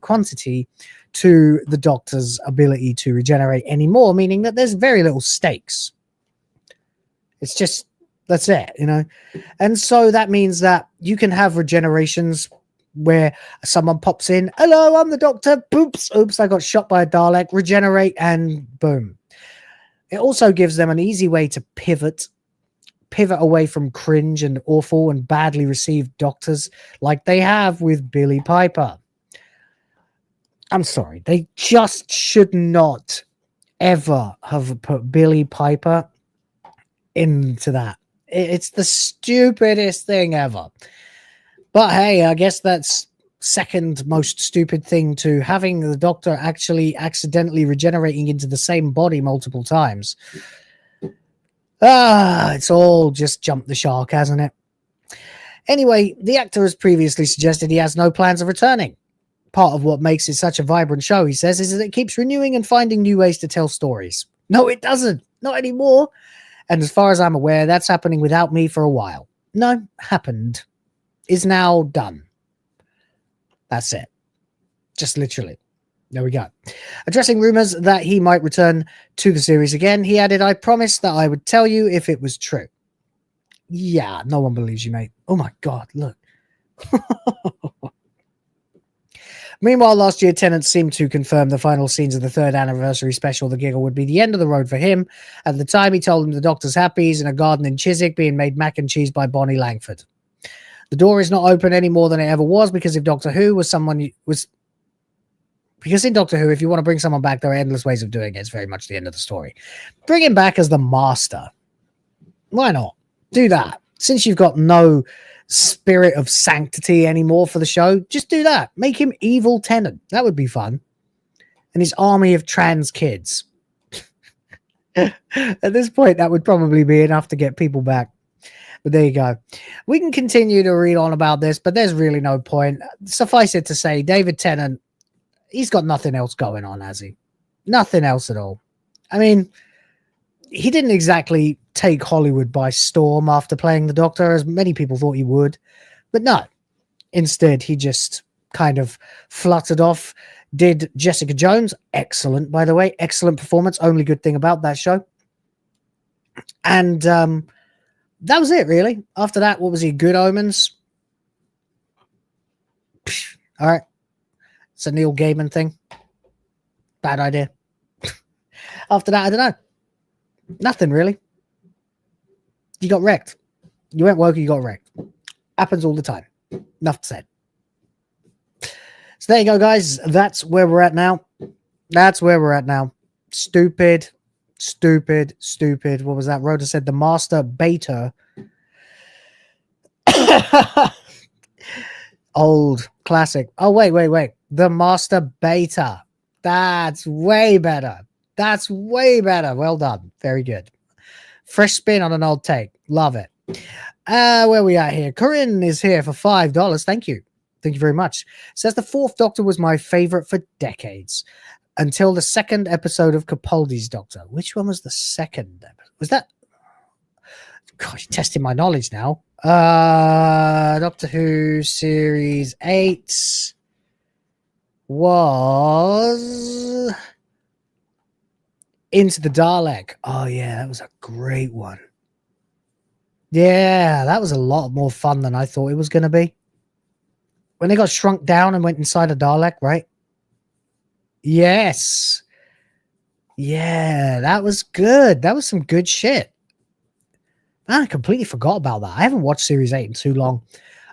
to the Doctor's ability to regenerate anymore, meaning that there's very little stakes. It's just, that's it, you know? And so that means that you can have regenerations where someone pops in, "Hello, I'm the Doctor. Oops, I got shot by a Dalek. Regenerate," and boom. It also gives them an easy way to pivot away from cringe and awful and badly received Doctors like they have with Billy Piper. I'm sorry, they just should not ever have put Billy Piper into that. It's the stupidest thing ever. But hey, I guess that's second most stupid thing to having the Doctor actually accidentally regenerating into the same body multiple times. It's all just jumped the shark, hasn't it? Anyway, the actor has previously suggested he has no plans of returning. Part of what makes it such a vibrant show, he says, is that it keeps renewing and finding new ways to tell stories. No, it doesn't. Not anymore. And as far as I'm aware, that's happening without me for a while. No, happened. Is now done. That's it. Just literally. There we go. Addressing rumors that he might return to the series again, he added, I promised that I would tell you if it was true. Yeah, no one believes you, mate. Oh my God, look. Meanwhile, last year, Tennant seemed to confirm the final scenes of the 3rd anniversary special, The Giggle, would be the end of the road for him. At the time, he told him the Doctor's happy. He's in a garden in Chiswick being made mac and cheese by Bonnie Langford. The door is not open any more than it ever was because if Doctor Who was someone was... Because in Doctor Who, if you want to bring someone back, there are endless ways of doing it. It's very much the end of the story. Bring him back as the Master. Why not? Do that. Since you've got no spirit of sanctity anymore for the show, just do that. Make him evil Tennant. That would be fun. And his army of trans kids. At this point, that would probably be enough to get people back. But there you go. We can continue to read on about this, but there's really no point. Suffice it to say, David Tennant, he's got nothing else going on, has he? Nothing else at all. I mean, he didn't exactly take Hollywood by storm after playing the Doctor, as many people thought he would. But no. Instead, he just kind of fluttered off, did Jessica Jones. Excellent, by the way. Excellent performance. Only good thing about that show. And that was it, really. After that, what was he? Good Omens? All right. It's a Neil Gaiman thing. Bad idea. After that, I don't know. Nothing, really. You got wrecked. You went woke, you got wrecked. Happens all the time. Enough said. So there you go, guys. That's where we're at now. That's where we're at now. Stupid. Stupid. Stupid. What was that? Rhoda said the Master Beta. Old. Classic. Oh, wait. The Master Beta. That's way better. That's way better. Well done. Very good. Fresh spin on an old take. Love it. Where we at here? Corinne is here for $5. Thank you. Thank you very much. Says the 4th Doctor was my favorite for decades until the 2nd episode of Capaldi's Doctor. Which one was the 2nd episode? Was that? Gosh, testing my knowledge now. Doctor Who Series 8 was Into the Dalek. Oh, yeah, that was a great one. Yeah, that was a lot more fun than I thought it was going to be. When they got shrunk down and went inside a Dalek, right? Yes. Yeah, that was good. That was some good shit. Man, I completely forgot about that. I haven't watched Series 8 in too long.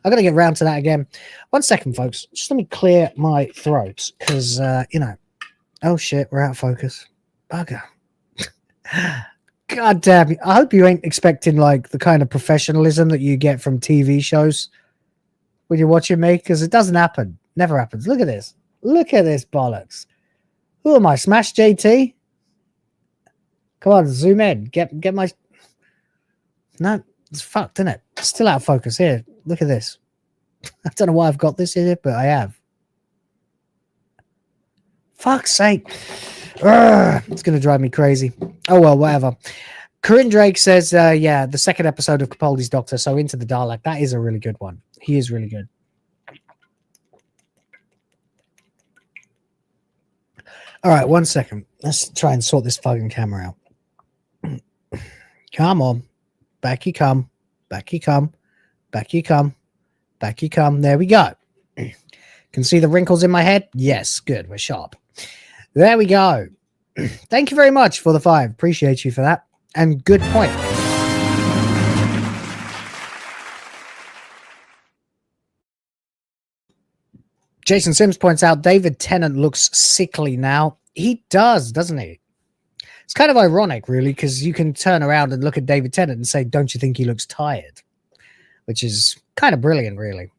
I'm going to get around to that again. 1 second, folks. Just let me clear my throat because, oh, shit, we're out of focus. Bugger. God damn. I hope you ain't expecting, like, the kind of professionalism that you get from TV shows when you're watching me, because it doesn't happen. Never happens. Look at this. Look at this bollocks. Who am I? Smash JT? Come on, zoom in. Get my... No, it's fucked, isn't it? It's still out of focus. Here, look at this. I don't know why I've got this here, but I have. Fuck's sake. Urgh, it's going to drive me crazy. Oh, well, whatever. Corinne Drake says, yeah, the 2nd episode of Capaldi's Doctor, so Into the Dalek. That is a really good one. He is really good. All right, 1 second. Let's try and sort this fucking camera out. Come on. Back you come. Back you come. Back you come. Back you come. There we go. Can see the wrinkles in my head? Yes, good. We're sharp. There we go. Thank you very much for the 5. Appreciate you for that. And good point. Jason Sims points out David Tennant looks sickly now. He does, doesn't he? It's kind of ironic, really, because you can turn around and look at David Tennant and say, don't you think he looks tired? Which is kind of brilliant, really.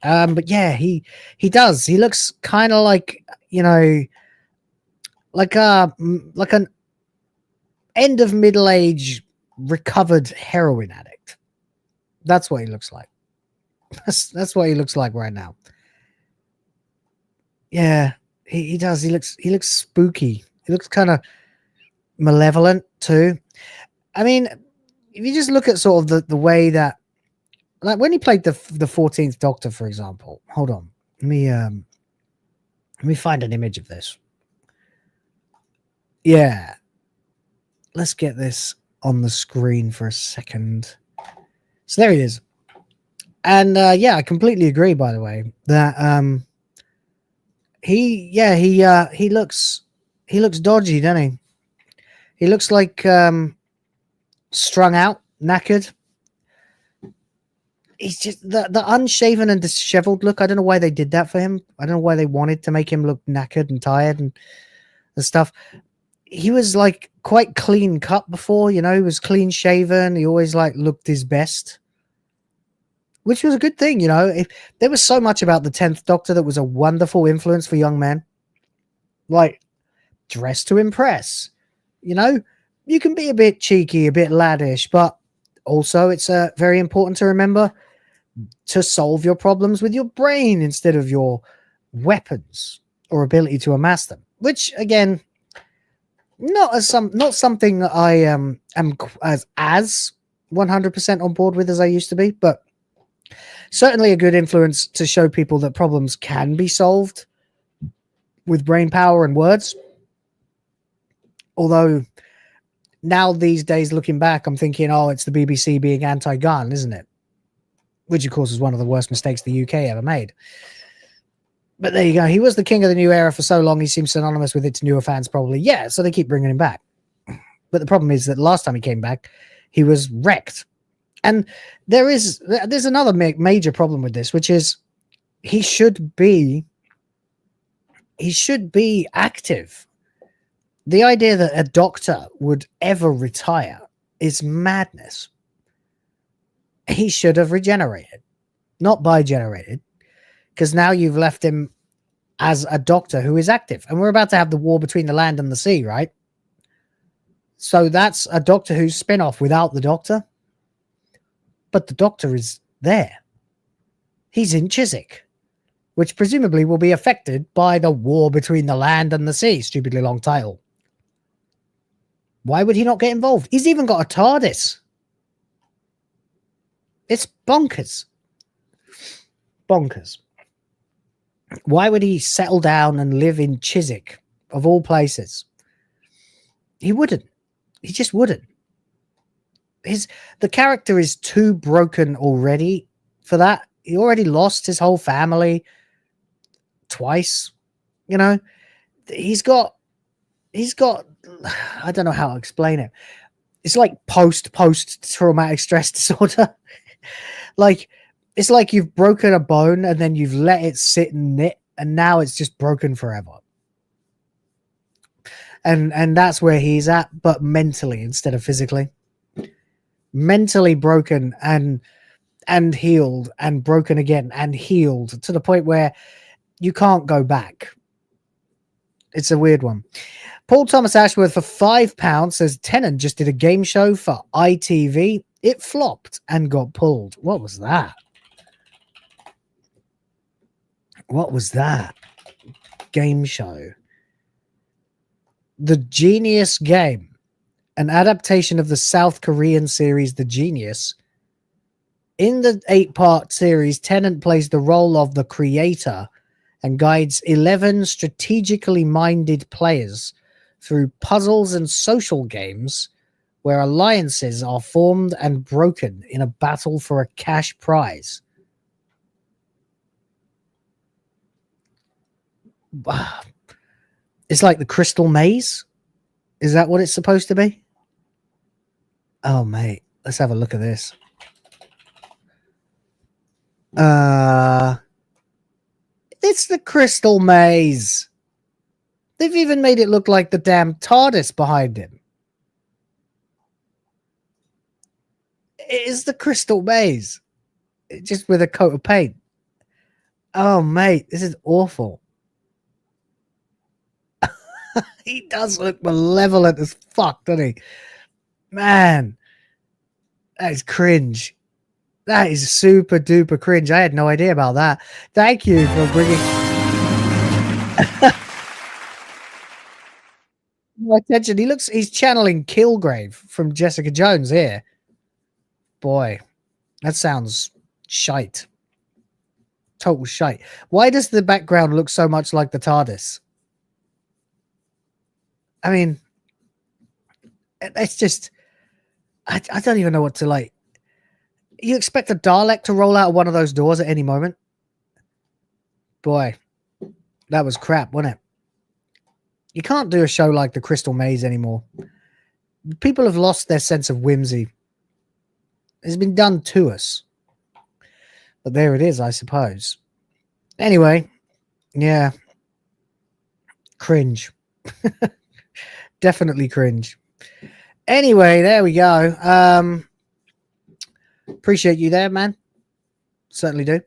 But yeah, he does. He looks kind of like, you know, like an end of middle age recovered heroin addict. That's what he looks like. That's what he looks like right now. Yeah, he does. He looks spooky. He looks kind of malevolent too. I mean, if you just look at sort of the way that, like when he played the 14th Doctor, for example. Hold on, let me find an image of this. Yeah, let's get this on the screen for a second. So there he is. And yeah, I completely agree, by the way, that he looks dodgy, doesn't he? He looks like strung out, knackered. He's just the unshaven and disheveled look. I don't know why they did that for him. I don't know why they wanted to make him look knackered and tired and stuff. He was like quite clean cut before, you know, he was clean shaven. He always like looked his best, which was a good thing, you know. There was so much about the 10th Doctor that was a wonderful influence for young men. Like, dress to impress. You know, you can be a bit cheeky, a bit laddish, but also it's very important to remember to solve your problems with your brain instead of your weapons or ability to amass them. Which, again, not something that I am as 100% on board with as I used to be, but certainly a good influence to show people that problems can be solved with brain power and words. Although now these days, looking back, I'm thinking, oh, it's the BBC being anti-gun, isn't it? Which, of course, is one of the worst mistakes the UK ever made. But there you go. He was the king of the new era for so long, he seems synonymous with it to newer fans, probably. Yeah, so they keep bringing him back. But the problem is that last time he came back, he was wrecked. And there's another major problem with this, which is he should be active. The idea that a doctor would ever retire is madness. He should have regenerated, not bi-generated, because now you've left him as a doctor who is active. And we're about to have the war between the land and the sea, right? So that's a Doctor Who spin-off without the Doctor. But the Doctor is there. He's in Chiswick, which presumably will be affected by the war between the land and the sea. Stupidly long title. Why would he not get involved? He's even got a TARDIS. It's bonkers. Bonkers. Why would he settle down and live in Chiswick, of all places? He wouldn't. He just wouldn't. The character is too broken already for that. He already lost his whole family twice. You know, he's got I don't know how to explain it. It's like post traumatic stress disorder. Like, it's like you've broken a bone and then you've let it sit and knit, and now it's just broken forever. And that's where he's at, but mentally instead of physically. Mentally broken and healed and broken again and healed to the point where you can't go back. It's a weird one. Paul Thomas Ashworth for £5 says Tennant just did a game show for ITV. It flopped and got pulled. What was that? What was that? Game show. The Genius Game, an adaptation of the South Korean series The Genius. In the 8-part series, Tennant plays the role of the creator and guides 11 strategically minded players through puzzles and social games where alliances are formed and broken in a battle for a cash prize. It's like the Crystal Maze. Is that what it's supposed to be? Oh, mate. Let's have a look at this. It's the Crystal Maze. They've even made it look like the damn TARDIS behind him. It is the Crystal Maze, just with a coat of paint. Oh, mate, this is awful. He does look malevolent as fuck, doesn't he? Man, that is cringe. That is super duper cringe. I had no idea about that. Thank you for bringing my attention. He's channeling Kilgrave from Jessica Jones here. Boy, that sounds shite. Total shite. Why does the background look so much like the TARDIS? I mean, it's just, I don't even know what to like. You expect a Dalek to roll out of one of those doors at any moment? Boy, that was crap, wasn't it? You can't do a show like The Crystal Maze anymore. People have lost their sense of whimsy. It's been done to us. But there it is, I suppose. Anyway, yeah. Cringe. Definitely cringe. Anyway, there we go. Appreciate you there, man. Certainly do.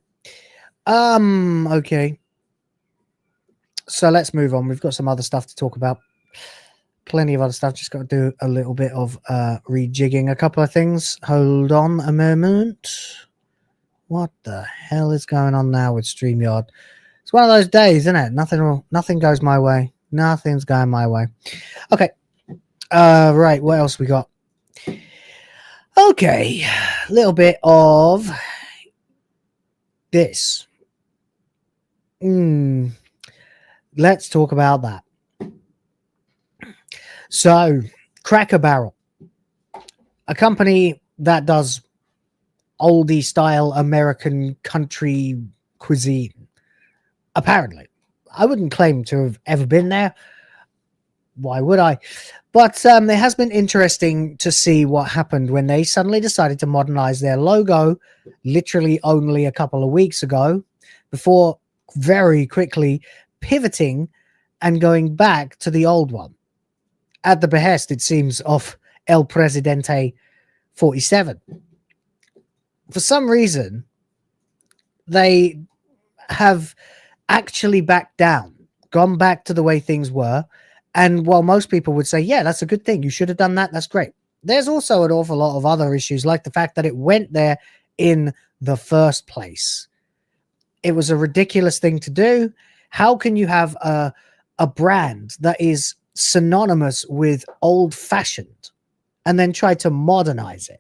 Okay. So let's move on. We've got some other stuff to talk about. Plenty of other stuff. Just got to do a little bit of rejigging a couple of things. Hold on a moment. What the hell is going on now with StreamYard? It's one of those days, isn't it? Nothing goes my way. Nothing's going my way. Okay. Right. What else we got? Okay. A little bit of this. Let's talk about that. So, Cracker Barrel, a company that does oldie style American country cuisine. Apparently, I wouldn't claim to have ever been there. Why would I? But it has been interesting to see what happened when they suddenly decided to modernize their logo literally only a couple of weeks ago, before very quickly pivoting and going back to the old one at the behest, it seems, of El Presidente 47. For some reason, they have actually backed down, gone back to the way things were. And while most people would say, yeah, that's a good thing, you should have done that, that's great, there's also an awful lot of other issues, like the fact that it went there in the first place. It was a ridiculous thing to do. How can you have a brand that is synonymous with old-fashioned and then try to modernize it?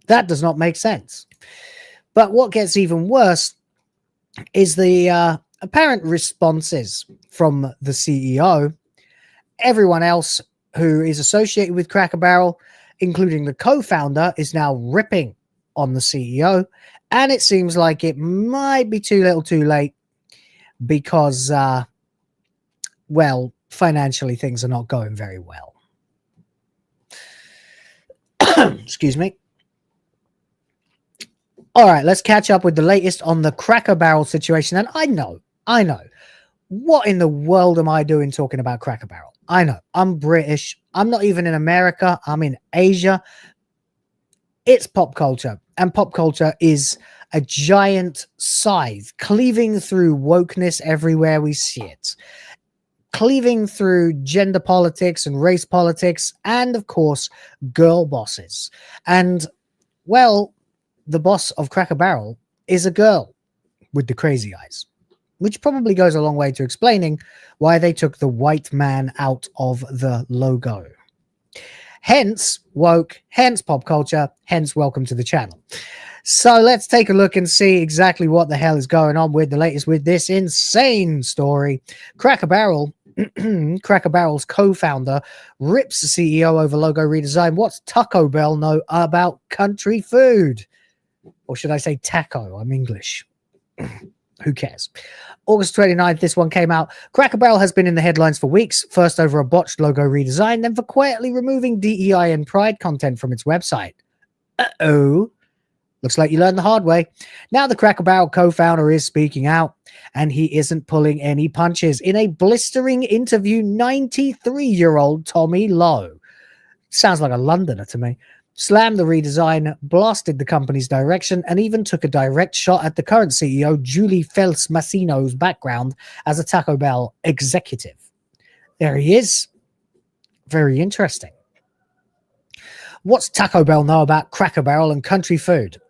That does not make sense. But what gets even worse is the apparent responses from the CEO. Everyone else who is associated with Cracker Barrel, including the co-founder, is now ripping on the CEO. And it seems like it might be too little too late because, well, financially things are not going very well. Excuse me. All right, let's catch up with the latest on the Cracker Barrel situation. And I know. What in the world am I doing talking about Cracker Barrel? I know. I'm British. I'm not even in America. I'm in Asia. It's pop culture. And pop culture is a giant scythe cleaving through wokeness everywhere we see it. Cleaving through gender politics and race politics and, of course, girl bosses. And, well, the boss of Cracker Barrel is a girl with the crazy eyes, which probably goes a long way to explaining why they took the white man out of the logo. Hence woke, hence pop culture, hence welcome to the channel. So let's take a look and see exactly what the hell is going on with the latest with this insane story. Cracker Barrel, Cracker Barrel's co-founder, rips the CEO over logo redesign. What's Taco Bell know about country food? Or should I say taco? I'm English. Who cares? August 29th, this one came out. Cracker Barrel has been in the headlines for weeks, first over a botched logo redesign, then for quietly removing DEI and pride content from its website. Uh-oh. Looks like you learned the hard way. Now the Cracker Barrel co-founder is speaking out, and he isn't pulling any punches. In a blistering interview, 93-year-old Tommy Lowe, sounds like a Londoner to me, slammed the redesign, blasted the company's direction, and even took a direct shot at the current CEO, Julie Fels-Massino's background as a Taco Bell executive. There he is. Very interesting. What's Taco Bell know about Cracker Barrel and country food?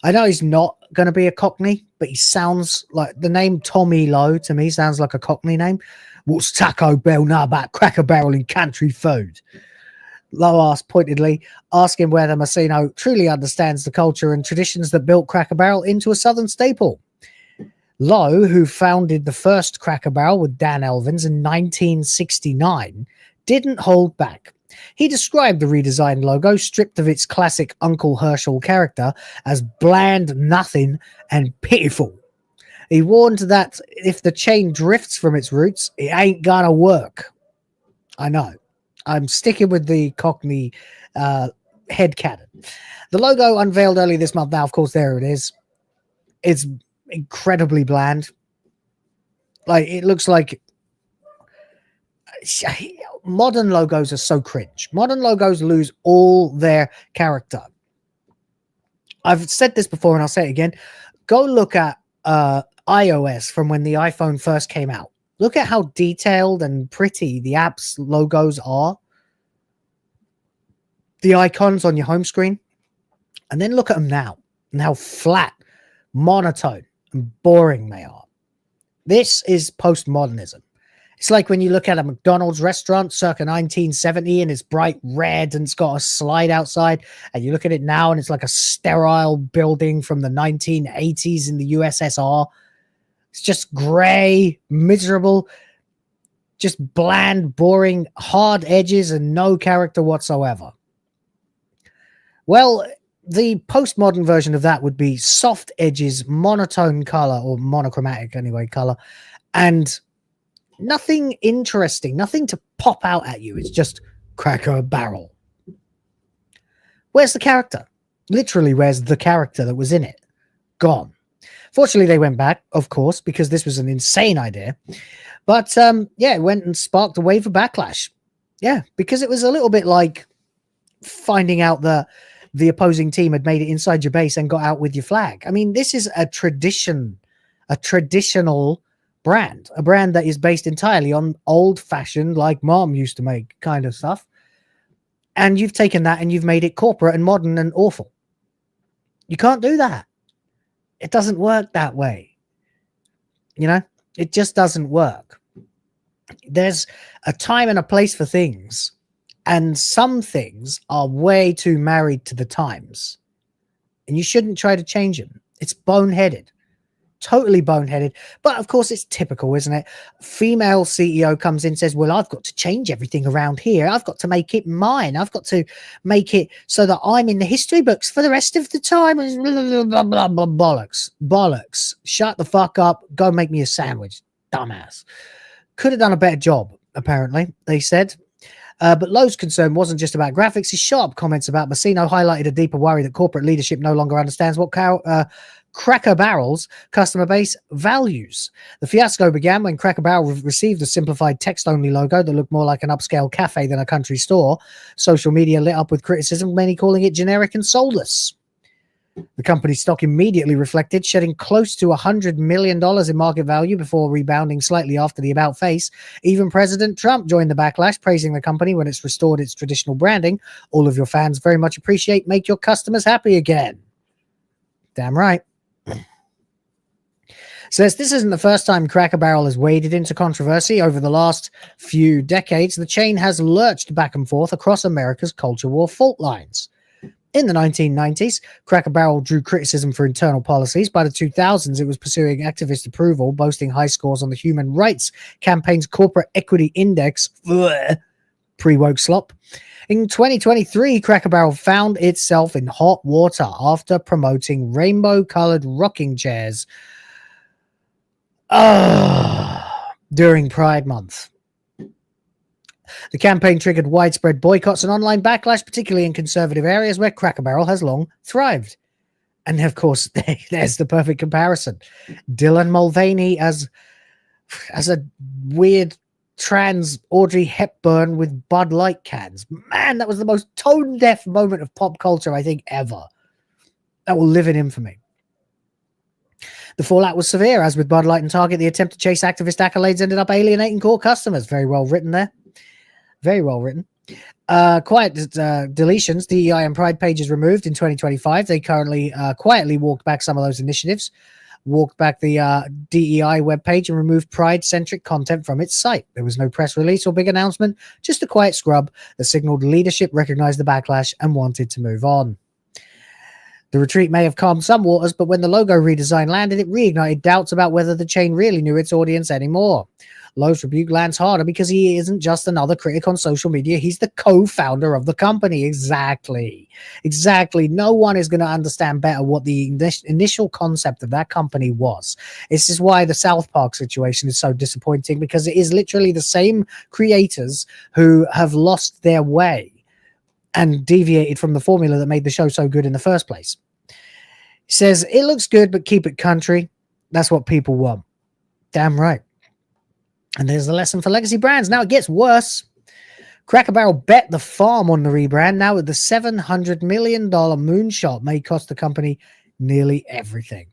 I know he's not going to be a Cockney, but he sounds like the name Tommy Lowe to me sounds like a Cockney name. What's Taco Bell know about Cracker Barrel and country food? Lowe asked pointedly, asking whether Massino truly understands the culture and traditions that built Cracker Barrel into a Southern staple. Lowe, who founded the first Cracker Barrel with Dan Elvins in 1969, didn't hold back. He described the redesigned logo, stripped of its classic Uncle Herschel character, as bland, nothing, and pitiful. He warned that if the chain drifts from its roots, it ain't gonna work. I know. I'm sticking with the Cockney headcanon. The logo unveiled early this month. Now, of course, there it is. It's incredibly bland. Like, it looks like modern logos are so cringe. Modern logos lose all their character. I've said this before and I'll say it again. Go look at iOS from when the iPhone first came out. Look at how detailed and pretty the app's logos are. The icons on your home screen. And then look at them now and how flat, monotone, and boring they are. This is postmodernism. It's like when you look at a McDonald's restaurant circa 1970 and it's bright red and it's got a slide outside, and you look at it now and it's like a sterile building from the 1980s in the USSR. It's just gray, miserable, just bland, boring, hard edges and no character whatsoever. Well, the postmodern version of that would be soft edges, monotone color, or monochromatic anyway color, and nothing interesting, nothing to pop out at you. It's just Cracker Barrel. Where's the character? Literally, where's the character that was in it? Gone. Fortunately, they went back, of course, because this was an insane idea. But, yeah, it went and sparked a wave of backlash. Yeah, because it was a little bit like finding out that the opposing team had made it inside your base and got out with your flag. I mean, this is a traditional brand, a brand that is based entirely on old-fashioned, like mom used to make kind of stuff. And you've taken that and you've made it corporate and modern and awful. You can't do that. It doesn't work that way. You know, it just doesn't work. There's a time and a place for things, and some things are way too married to the times, and you shouldn't try to change them. It's boneheaded. Totally boneheaded. But of course, it's typical, isn't it? Female CEO comes in and says, well, I've got to change everything around here. I've got to make it mine. I've got to make it so that I'm in the history books for the rest of the time. Blah, blah, blah, blah, bollocks. Bollocks. Shut the fuck up. Go make me a sandwich. Dumbass. Could have done a better job, apparently, they said. But Lowe's concern wasn't just about graphics. His sharp comments about Massino highlighted a deeper worry that corporate leadership no longer understands what Cracker Barrel's customer base values. The fiasco began when Cracker Barrel received a simplified text-only logo that looked more like an upscale cafe than a country store. Social media lit up with criticism, many calling it generic and soulless. The company's stock immediately reflected, shedding close to $100 million in market value before rebounding slightly after the about face. Even President Trump joined the backlash, praising the company when it's restored its traditional branding. All of your fans very much appreciate. Make your customers happy again. Damn right. Says this isn't the first time Cracker Barrel has waded into controversy. Over the last few decades, the chain has lurched back and forth across America's culture war fault lines. In the 1990s, Cracker Barrel drew criticism for internal policies. By the 2000s, it was pursuing activist approval, boasting high scores on the Human Rights Campaign's Corporate Equity Index. Pre-woke slop. In 2023, Cracker Barrel found itself in hot water after promoting rainbow-colored rocking chairs during Pride Month. The campaign triggered widespread boycotts and online backlash, particularly in conservative areas where Cracker Barrel has long thrived. And of course, there's the perfect comparison. Dylan Mulvaney as a weird trans Audrey Hepburn with Bud Light cans. Man, that was the most tone-deaf moment of pop culture, I think, ever. That will live in infamy. The fallout was severe, as with Bud Light and Target, the attempt to chase activist accolades ended up alienating core customers. Very well written there. Very well written. Quiet deletions, DEI and Pride pages removed in 2025. They currently quietly walked back some of those initiatives, walked back the DEI webpage and removed Pride-centric content from its site. There was no press release or big announcement, just a quiet scrub that signaled leadership recognized the backlash and wanted to move on. The retreat may have calmed some waters, but when the logo redesign landed, it reignited doubts about whether the chain really knew its audience anymore. Lowe's rebuke lands harder because he isn't just another critic on social media. He's the co-founder of the company. Exactly. No one is going to understand better what the initial concept of that company was. This is why the South Park situation is so disappointing, because it is literally the same creators who have lost their way and deviated from the formula that made the show so good in the first place. He says, it looks good, but keep it country. That's what people want. Damn right. And there's the lesson for legacy brands. Now it gets worse. Cracker Barrel bet the farm on the rebrand. Now with the $700 million moonshot may cost the company nearly everything.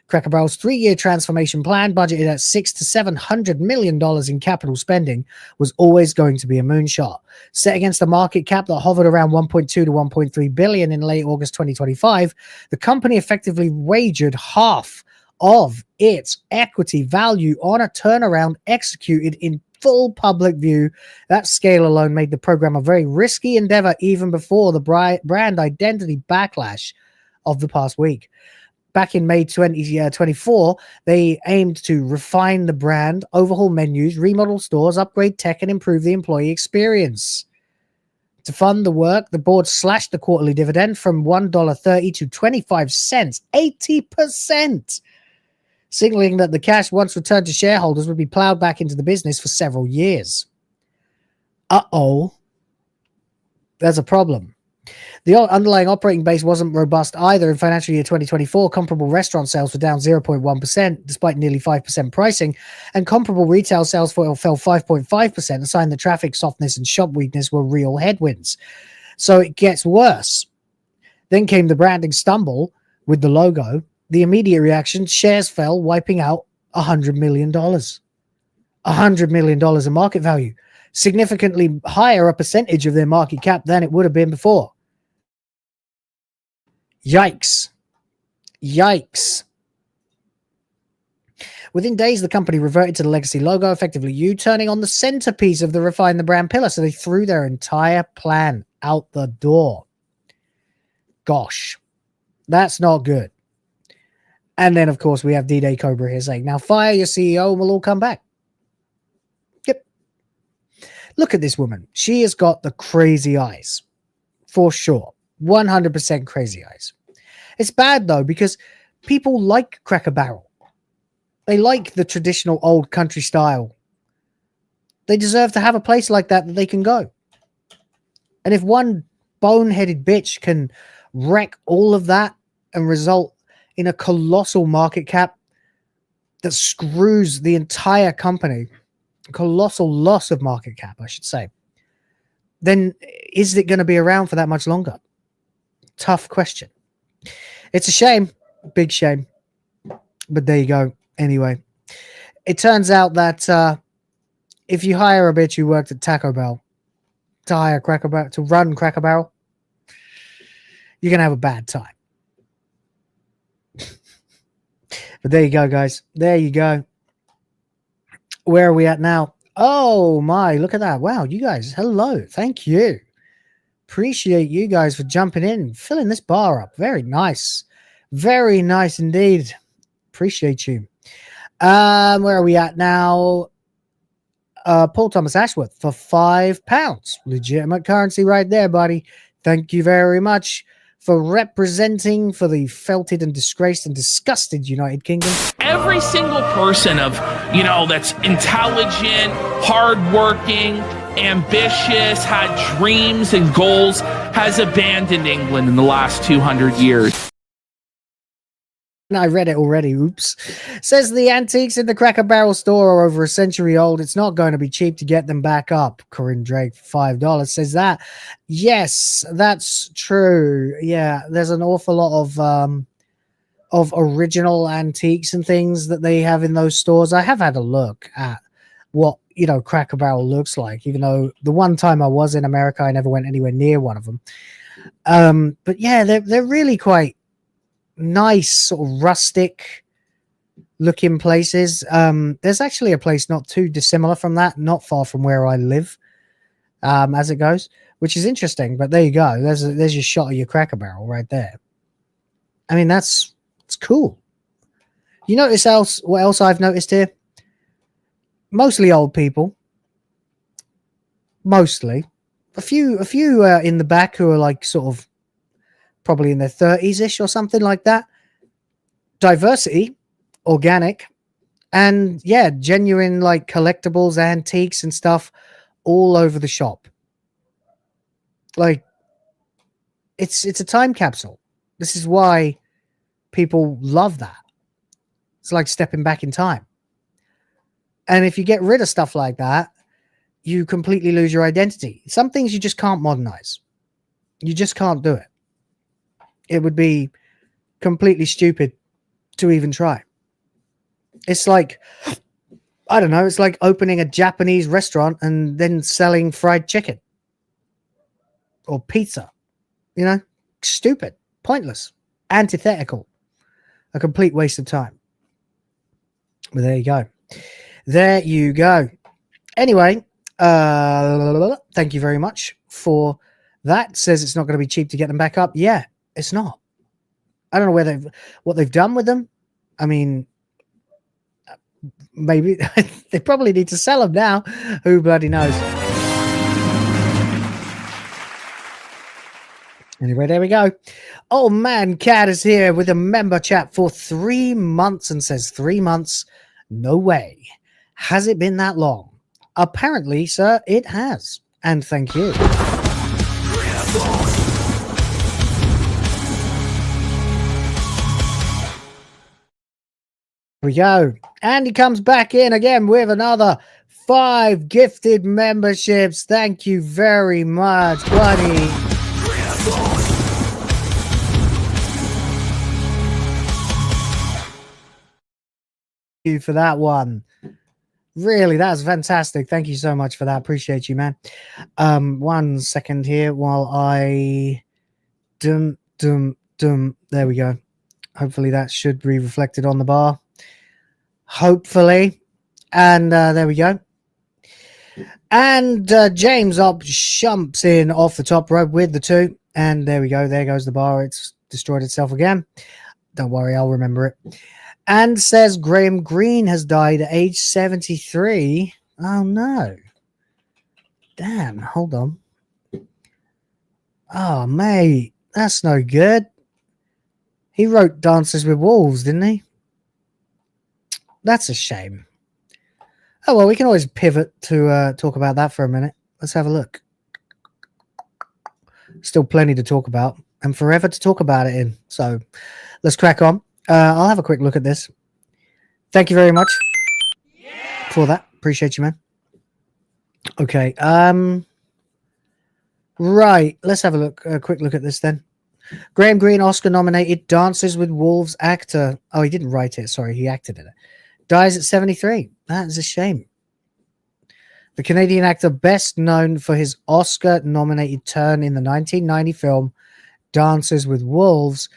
Cracker Barrel's 3-year transformation plan, budgeted at $600 to $700 million in capital spending, was always going to be a moonshot. Set against a market cap that hovered around 1.2 to 1.3 billion in late August 2025, the company effectively wagered half of its equity value on a turnaround executed in full public view. That scale alone made the program a very risky endeavor even before the brand identity backlash of the past week. Back in May 2024, they aimed to refine the brand, overhaul menus, remodel stores, upgrade tech, and improve the employee experience. To fund the work, the board slashed the quarterly dividend from $1.30 to 25 cents, 80%. Signaling that the cash, once returned to shareholders, would be plowed back into the business for several years. Uh-oh. There's a problem. The underlying operating base wasn't robust either. In financial year 2024, comparable restaurant sales were down 0.1%, despite nearly 5% pricing, and comparable retail sales fell 5.5%, a sign that traffic softness and shop weakness were real headwinds. So it gets worse. Then came the branding stumble with the logo. The immediate reaction, shares fell, wiping out $100 million. $100 million in market value. Significantly higher a percentage of their market cap than it would have been before. Yikes. Yikes. Within days, the company reverted to the legacy logo, effectively U-turning on the centerpiece of the refine the brand pillar, so they threw their entire plan out the door. Gosh, that's not good. And then, of course, we have D-Day Cobra here saying, now fire your CEO and we'll all come back. Yep. Look at this woman. She has got the crazy eyes. For sure. 100% crazy eyes. It's bad, though, because people like Cracker Barrel. They like the traditional old country style. They deserve to have a place like that they can go. And if one boneheaded bitch can wreck all of that and result in a colossal market cap that screws the entire company, a colossal loss of market cap, I should say, then is it going to be around for that much longer? Tough question. It's a shame, big shame, but there you go. Anyway, it turns out that if you hire a bitch who worked at Taco Bell to hire Cracker Barrel, to run Cracker Barrel, you're going to have a bad time. But there you go, guys. There you go. Where are we at now? Oh, my. Look at that. Wow, you guys. Hello. Thank you. Appreciate you guys for jumping in, filling this bar up. Very nice. Very nice indeed. Appreciate you. Where are we at now? Paul Thomas Ashworth for £5. Legitimate currency right there, buddy. Thank you very much for representing for the felted and disgraced and disgusted United Kingdom. Every single person of, that's intelligent, hardworking, ambitious, had dreams and goals, has abandoned England in the last 200 years. I read it already. Oops. Says the antiques in the Cracker Barrel store are over a century old. It's not going to be cheap to get them back up. Corinne Drake, $5 says that. Yes, that's true. Yeah, there's an awful lot of original antiques and things that they have in those stores. I have had a look at what, you know, Cracker Barrel looks like, even though the one time I was in America, I never went anywhere near one of them. But yeah, they're really quite nice, sort of rustic looking places. There's actually a place not too dissimilar from that, not far from where I live, as it goes, which is interesting. But there you go. There's your shot of your Cracker Barrel right there. I mean, it's cool. You notice what else I've noticed here? Mostly old people. Mostly. A few in the back who are like sort of probably in their 30s-ish or something like that. Diversity, organic, and yeah, genuine like collectibles, antiques and stuff all over the shop. Like, it's a time capsule. This is why people love that. It's like stepping back in time. And if you get rid of stuff like that, you completely lose your identity. Some things you just can't modernize. You just can't do it. It would be completely stupid to even try. It's like, I don't know, it's like opening a Japanese restaurant and then selling fried chicken or pizza. You know, stupid, pointless, antithetical, a complete waste of time. But there you go. There you go. Anyway, thank you very much for that. Says it's not going to be cheap to get them back up. Yeah, it's not. I don't know what they've done with them. I mean, maybe they probably need to sell them now. Who bloody knows? Anyway, there we go. Oh man, Cat is here with a member chat for 3 months and says 3 months. No way. Has it been that long? Apparently, sir, it has. And thank you. Here we go. And he comes back in again with another 5 gifted memberships. Thank you very much, buddy. You for that one. Really, that's fantastic. Thank you so much for that. Appreciate you, man. 1 second here while I there we go. Hopefully that should be reflected on the bar. Hopefully. And there we go. And James up shumps in off the top rope with the 2. And there we go. There goes the bar. It's destroyed itself again. Don't worry, I'll remember it. And says Graham Greene has died at age 73. Oh, no. Damn, hold on. Oh, mate, that's no good. He wrote Dances with Wolves, didn't he? That's a shame. Oh, well, we can always pivot to talk about that for a minute. Let's have a look. Still plenty to talk about and forever to talk about it in. So let's crack on. I'll have a quick look at this. Thank you very much for that. Appreciate you, man. Okay. Right. Let's have a quick look at this then. Graham Greene, Oscar nominated Dances with Wolves actor. Oh, he didn't write it. Sorry, he acted in it. Dies at 73. That is a shame. The Canadian actor best known for his Oscar-nominated turn in the 1990 film Dances with Wolves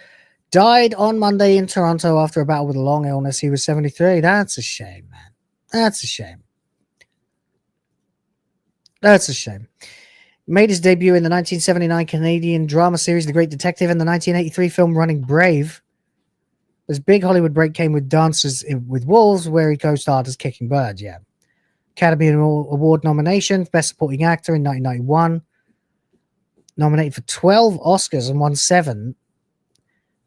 died on Monday in Toronto after a battle with a long illness. He was 73. That's a shame, man. That's a shame. That's a shame. Made his debut in the 1979 Canadian drama series The Great Detective and the 1983 film Running Brave. His big Hollywood break came with Dances with Wolves, where he co-starred as Kicking Bird, yeah. Academy Award nomination, Best Supporting Actor in 1991. Nominated for 12 Oscars and won 7.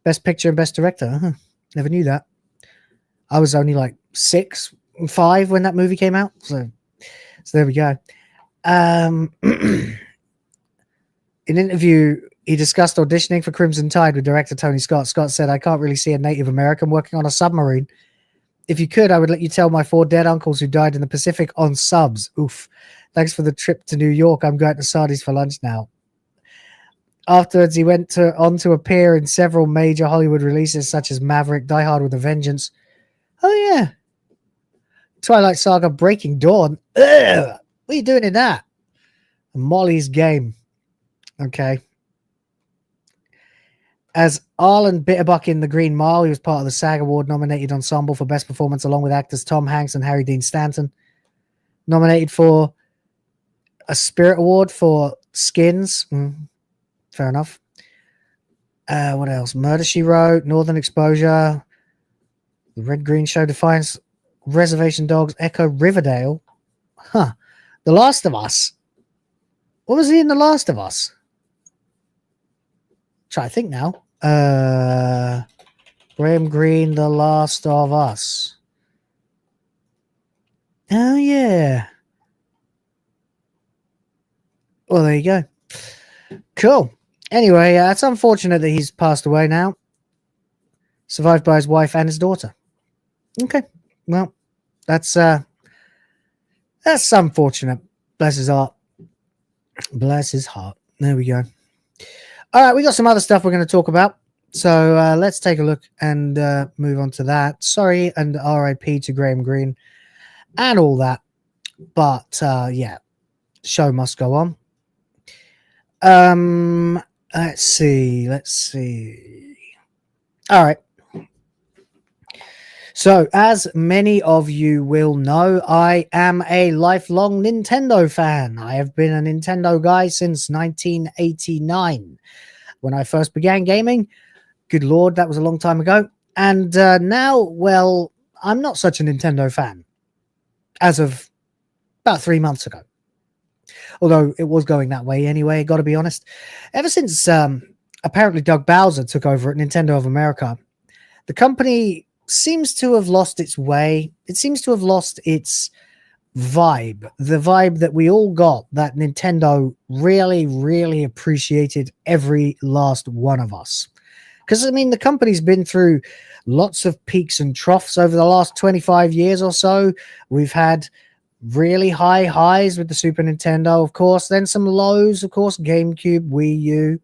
Best Picture and Best Director. Huh. Never knew that. I was only like 6, 5 when that movie came out. So there we go. In an interview He discussed auditioning for Crimson Tide with director Tony Scott. Scott said, I can't really see a Native American working on a submarine. If you could, I would let you tell my 4 dead uncles who died in the Pacific on subs. Oof. Thanks for the trip to New York. I'm going to Sardi's for lunch now. Afterwards, he went on to appear in several major Hollywood releases such as Maverick, Die Hard with a Vengeance. Oh, yeah. Twilight Saga, Breaking Dawn. Ugh! What are you doing in that? Molly's Game. Okay. As Arlen Bitterbuck in The Green Mile, he was part of the SAG Award-nominated ensemble for Best Performance along with actors Tom Hanks and Harry Dean Stanton. Nominated for a Spirit Award for Skins. Fair enough. What else? Murder, She Wrote, Northern Exposure, The Red Green Show, Defiance, Reservation Dogs, Echo, Riverdale. Huh. The Last of Us. What was he in The Last of Us? Try to think now. Graham Greene, The Last of Us. Oh, yeah. Well, there you go. Cool. Anyway, it's unfortunate that he's passed away now. Survived by his wife and his daughter. Okay. Well, that's unfortunate. Bless his heart. Bless his heart. There we go. All right, we got some other stuff we're going to talk about. So let's take a look and move on to that. Sorry and RIP to Graham Greene and all that. But yeah, show must go on. Let's see. All right. So, as many of you will know, I am a lifelong Nintendo fan. I have been a Nintendo guy since 1989. When I first began gaming, good lord, that was a long time ago. And now, well, I'm not such a Nintendo fan as of about 3 months ago. Although it was going that way anyway, got to be honest. Ever since apparently Doug Bowser took over at Nintendo of America, the company seems to have lost its way. It seems to have lost its vibe. The vibe that we all got, that Nintendo really, really appreciated every last one of us. Because, I mean, the company's been through lots of peaks and troughs over the last 25 years or so. We've had really high highs with the Super Nintendo, of course, then some lows, of course, GameCube, Wii U.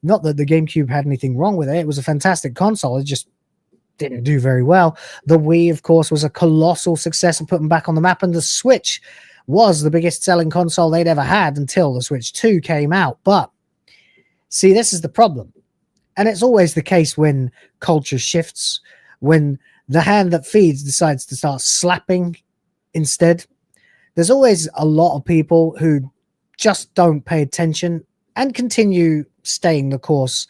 Not that the GameCube had anything wrong with it. It was a fantastic console. It just didn't do very well. The Wii, of course, was a colossal success and put them back on the map, and the Switch was the biggest selling console they'd ever had until the Switch 2 came out. But see, this is the problem. And it's always the case when culture shifts, when the hand that feeds decides to start slapping instead. There's always a lot of people who just don't pay attention and continue staying the course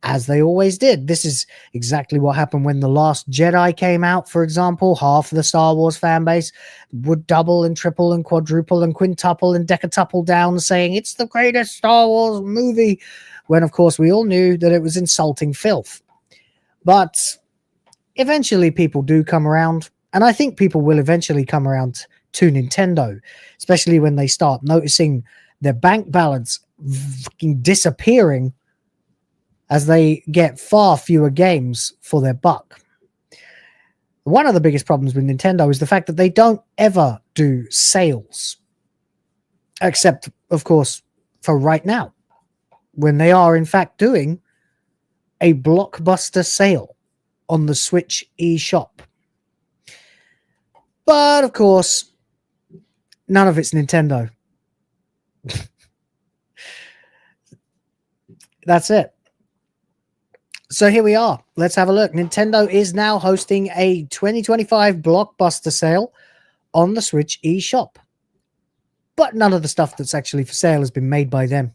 as they always did. This is exactly what happened when The Last Jedi came out, for example. Half of the Star Wars fan base would double and triple and quadruple and quintuple and decatuple down, saying it's the greatest Star Wars movie, when, of course, we all knew that it was insulting filth. But eventually people do come around, and I think people will eventually come around to Nintendo, especially when they start noticing their bank balance fucking disappearing as they get far fewer games for their buck. One of the biggest problems with Nintendo is the fact that they don't ever do sales. Except, of course, for right now, when they are, in fact, doing a blockbuster sale on the Switch eShop. But, of course, none of it's Nintendo. That's it. So here we are. Let's have a look. Nintendo is now hosting a 2025 blockbuster sale on the Switch eShop. But none of the stuff that's actually for sale has been made by them.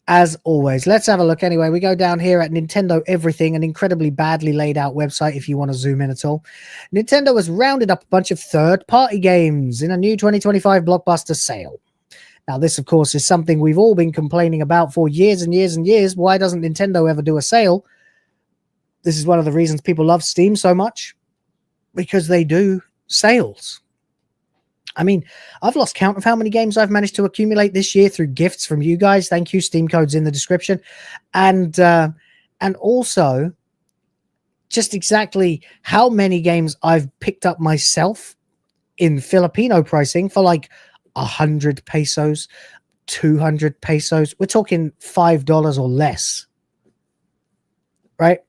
As always, let's have a look anyway. We go down here at Nintendo Everything, an incredibly badly laid out website if you want to zoom in at all. Nintendo has rounded up a bunch of third-party games in a new 2025 blockbuster sale. Now, this, of course, is something we've all been complaining about for years and years and years. Why doesn't Nintendo ever do a sale? This is one of the reasons people love Steam so much, because they do sales. I mean, I've lost count of how many games I've managed to accumulate this year through gifts from you guys. Thank you. Steam code's in the description. And also just exactly how many games I've picked up myself in Filipino pricing for like 100 pesos, 200 pesos. We're talking $5 or less, right?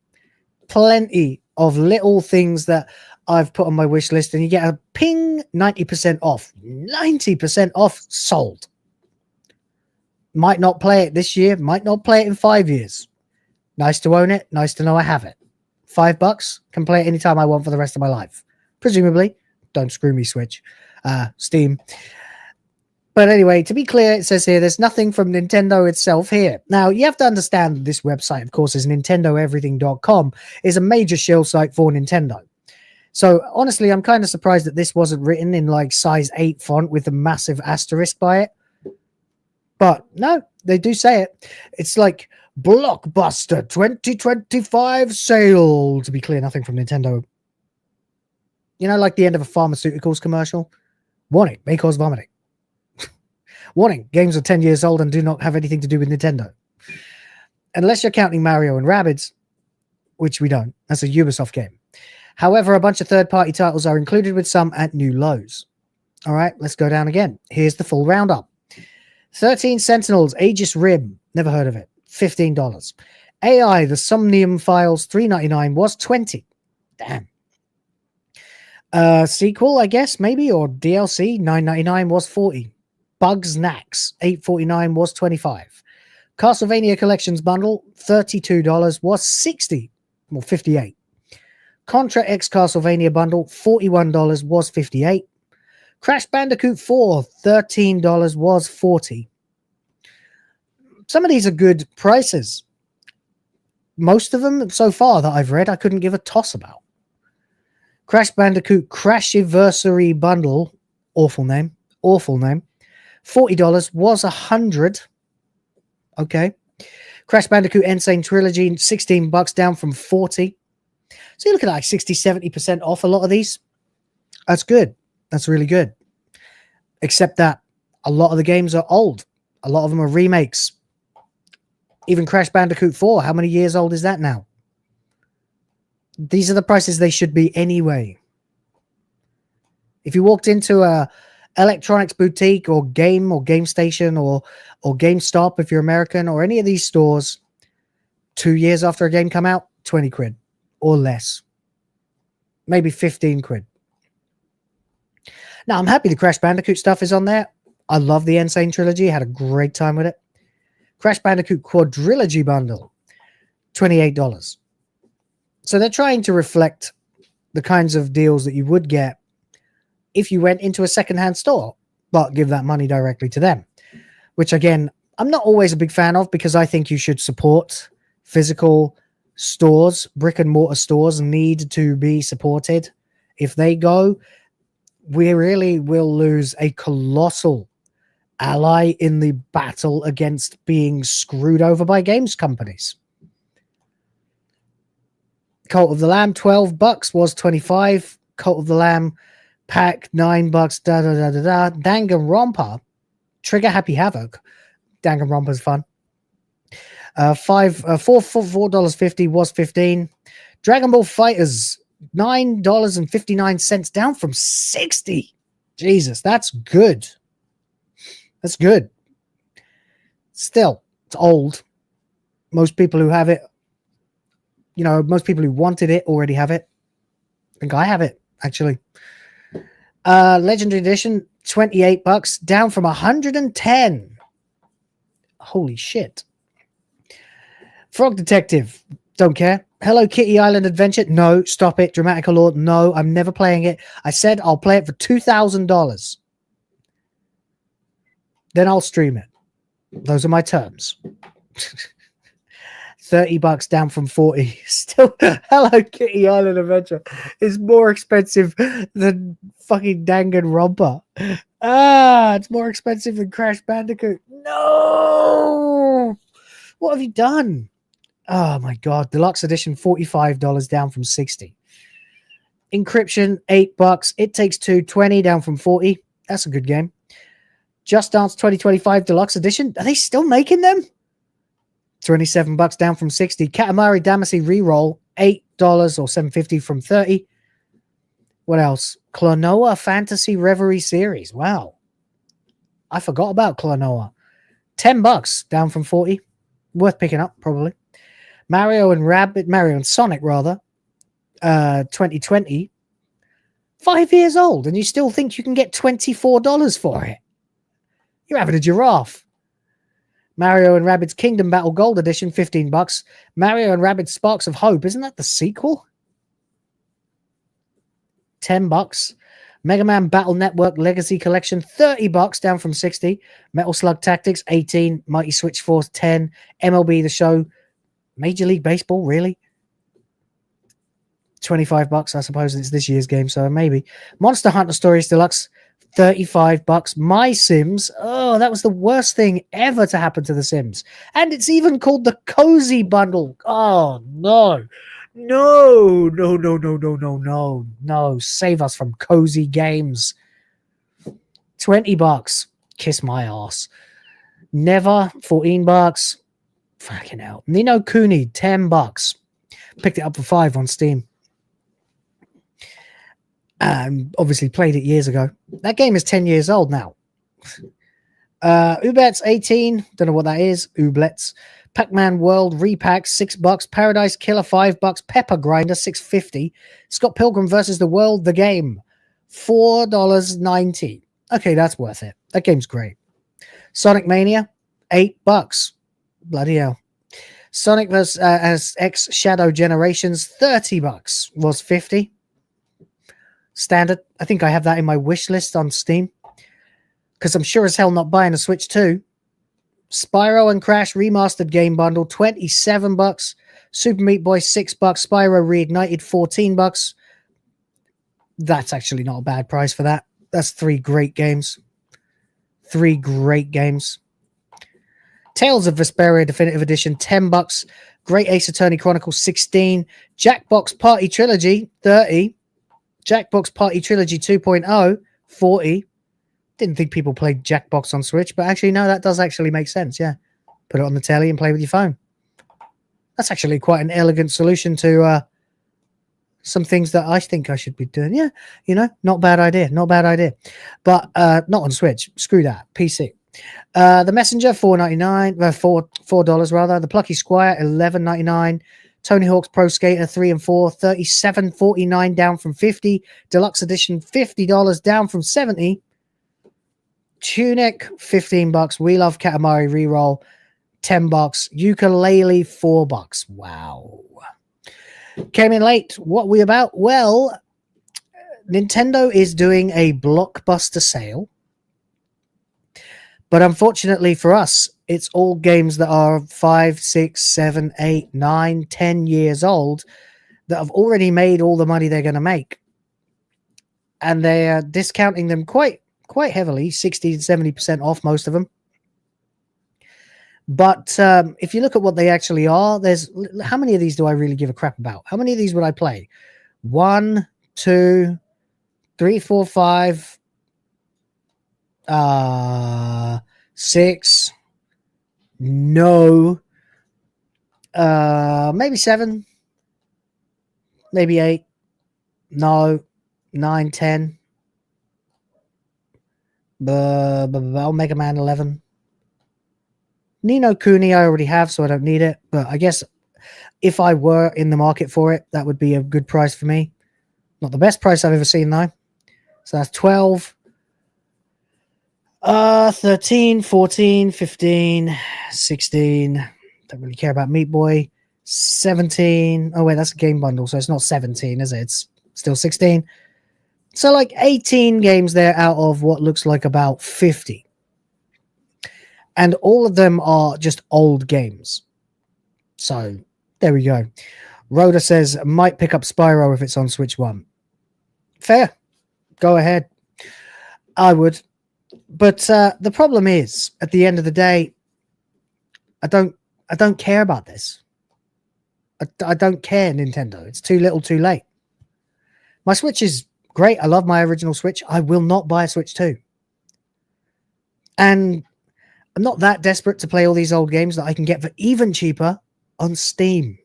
Plenty of little things that I've put on my wish list, and you get a ping 90% off. 90% off, sold. Might not play it this year, might not play it in 5 years. Nice to own it, nice to know I have it. $5, can play it anytime I want for the rest of my life. Presumably. Don't screw me, Switch. Steam. But anyway, to be clear, it says here, there's nothing from Nintendo itself here. Now, you have to understand this website, of course, is NintendoEverything.com, is a major shill site for Nintendo. So, honestly, I'm kind of surprised that this wasn't written in, like, size 8 font with a massive asterisk by it. But, no, they do say it. It's like, Blockbuster 2025 sale. To be clear, nothing from Nintendo. You know, like the end of a pharmaceuticals commercial? Warning, may cause vomiting. Warning, games are 10 years old and do not have anything to do with Nintendo. Unless you're counting Mario and Rabbids, which we don't. That's a Ubisoft game. However, a bunch of third-party titles are included with some at new lows. All right, let's go down again. Here's the full roundup. 13 Sentinels, Aegis Rim. Never heard of it. $15. AI, The Somnium Files, $3.99 was $20. Damn. Sequel, I guess, maybe, or DLC, $9.99 was $40. Bugs Nax, $8.49 was $25. Castlevania Collections Bundle, $32 was $60, or $58. Contra X Castlevania Bundle, $41 was $58. Crash Bandicoot 4, $13 was $40. Some of these are good prices. Most of them so far that I've read, I couldn't give a toss about. Crash Bandicoot Crashiversary Bundle, awful name, $40 was $100. Okay. Crash Bandicoot Insane Trilogy, $16 down from $40. So you're looking at like 60-70% off a lot of these. That's good. That's really good. Except that a lot of the games are old. A lot of them are remakes. Even Crash Bandicoot 4, how many years old is that now? These are the prices they should be anyway. If you walked into a electronics boutique or game station or GameStop if you're American, or any of these stores 2 years after a game come out, 20 quid or less. Maybe 15 quid. Now, I'm happy the Crash Bandicoot stuff is on there. I love the Insane Trilogy. Had a great time with it. Crash Bandicoot Quadrilogy Bundle, $28. So they're trying to reflect the kinds of deals that you would get if you went into a secondhand store, but give that money directly to them. Which, again, I'm not always a big fan of, because I think you should support physical stores. Brick and mortar stores need to be supported. If they go, we really will lose a colossal ally in the battle against being screwed over by games companies. Cult of the Lamb, $12 was $25. Cult of the Lamb pack, $9. Danganronpa, Trigger Happy Havoc. Danganronpa's fun. $4.50 was $15. Dragon Ball Fighters, $9.59, down from $60. Jesus, that's good. That's good. Still, it's old. Most people who have it, most people who wanted it already have it. I think I have it, actually. Legendary Edition, $28, down from $110. Holy shit. Frog Detective, don't care. Hello Kitty Island Adventure, no, stop it. DramaticaLaur, no, I'm never playing it. I said I'll play it for $2,000. Then I'll stream it. Those are my terms. $30 down from $40. Still, Hello Kitty Island Adventure is more expensive than fucking Danganronpa. It's more expensive than Crash Bandicoot. No! What have you done? Oh my God. Deluxe Edition, $45 down from $60. Encryption, $8. It Takes Two, $20 down from $40. That's a good game. Just Dance 2025 Deluxe Edition. Are they still making them? $27 down from 60. Katamari Damacy Reroll, $8 or $7.50 from 30. What else? Klonoa Fantasy Reverie Series. Wow. I forgot about Klonoa. $10 down from 40. Worth picking up, probably. Mario and Sonic, rather. 2020. 5 years old, and you still think you can get $24 for it. You're having a giraffe. Mario and Rabbids Kingdom Battle Gold Edition, $15. Mario and Rabbids Sparks of Hope. Isn't that the sequel? $10. Mega Man Battle Network Legacy Collection, $30 down from 60. Metal Slug Tactics, 18. Mighty Switch Force, 10. MLB The Show. Major League Baseball, really? $25. I suppose it's this year's game, so maybe. Monster Hunter Stories Deluxe, $35. My Sims. Oh, that was the worst thing ever to happen to The Sims. And it's even called the Cozy Bundle. Oh, no. No. Save us from cozy games. $20. Kiss my ass. Never, $14. Fucking hell. Nino Kuni, $10. Picked it up for $5 on Steam. Obviously played it years ago. That game is 10 years old now. Ublets 18. Don't know what that is. Ublets. Pac-Man World Repack, $6. Paradise Killer, $5. Pepper Grinder, $6.50. Scott Pilgrim versus the World, the game, $4.90. Okay, that's worth it. That game's great. Sonic Mania, $8. Bloody hell. Sonic vs. X Shadow Generations, $30. Was $50. Standard. I think I have that in my wish list on Steam, because I'm sure as hell not buying a Switch 2. Spyro and Crash Remastered Game Bundle, $27. Super Meat Boy, $6. Spyro Reignited, $14. That's actually not a bad price for that. That's 3 great games. 3 great games. Tales of Vesperia Definitive Edition, $10. Great Ace Attorney Chronicles, $16. Jackbox Party Trilogy, $30. Jackbox Party Trilogy 2.0, $40. Didn't think people played Jackbox on Switch, but actually, no, that does actually make sense, yeah. Put it on the telly and play with your phone. That's actually quite an elegant solution to some things that I think I should be doing. Yeah, you know, not bad idea, not bad idea. But not on Switch. Screw that. PC. The Messenger, $4.99, $4 rather. The Plucky Squire, $11.99. Tony Hawk's Pro Skater 3 and 4, $37.49 down from $50. Deluxe Edition, $50 down from $70. Tunic, $15. We Love Katamari Reroll, $10. Ukulele, $4. Wow. Came in late. What are we about? Well, Nintendo is doing a blockbuster sale. But unfortunately for us, it's all games that are 5, 6, 7, 8, 9, 10 years old that have already made all the money they're going to make. And they are discounting them quite heavily, 60 to 70% off most of them. But if you look at what they actually are, there's how many of these do I really give a crap about? How many of these would I play? 1, 2, 3, 4, 5, 6. No. Maybe 7. Maybe 8. No. 9, 10. Mega Man 11. Nino Kuni I already have, so I don't need it. But I guess if I were in the market for it, that would be a good price for me. Not the best price I've ever seen, though. So that's 12. 13, 14, 15, 16. Don't really care about Meat Boy. 17. Oh, wait, that's a game bundle, so it's not 17, is it? It's still 16. So like 18 games there out of what looks like about 50. And all of them are just old games. So there we go. Rhoda says, might pick up Spyro if it's on Switch 1. Fair. Go ahead. I would. But the problem is, at the end of the day, I don't care about this. I don't care, Nintendo. It's too little, too late. My Switch is great. I love my original Switch. I will not buy a Switch 2. And I'm not that desperate to play all these old games that I can get for even cheaper on Steam.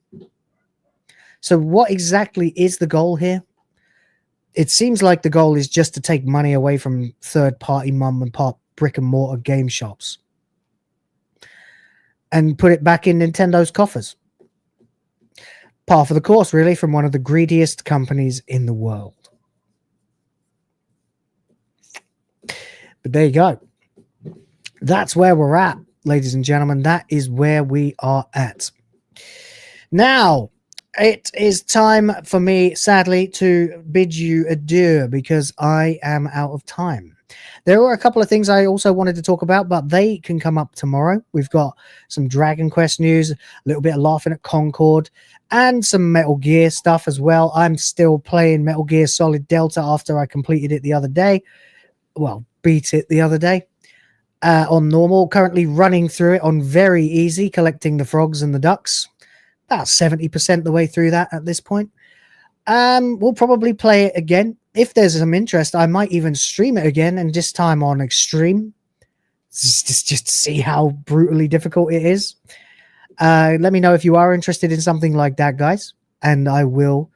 So what exactly is the goal here? It seems like the goal is just to take money away from third-party mom and pop brick and mortar game shops and put it back in Nintendo's coffers. Par for the course, really, from one of the greediest companies in the world. But there you go. That's where we're at, ladies and gentlemen. That is where we are at. Now, it is time for me, sadly, to bid you adieu because I am out of time. There were a couple of things I also wanted to talk about, but they can come up tomorrow. We've got some Dragon Quest news, a little bit of laughing at Concord, and some Metal Gear stuff as well. I'm still playing Metal Gear Solid Delta after I completed it the other day. Well, beat it the other day on normal. Currently running through it on very easy, collecting the frogs and the ducks. About 70% the way through that at this point. We'll probably play it again. If there's some interest, I might even stream it again, and this time on Extreme. Just to see how brutally difficult it is. Let me know if you are interested in something like that, guys, and I will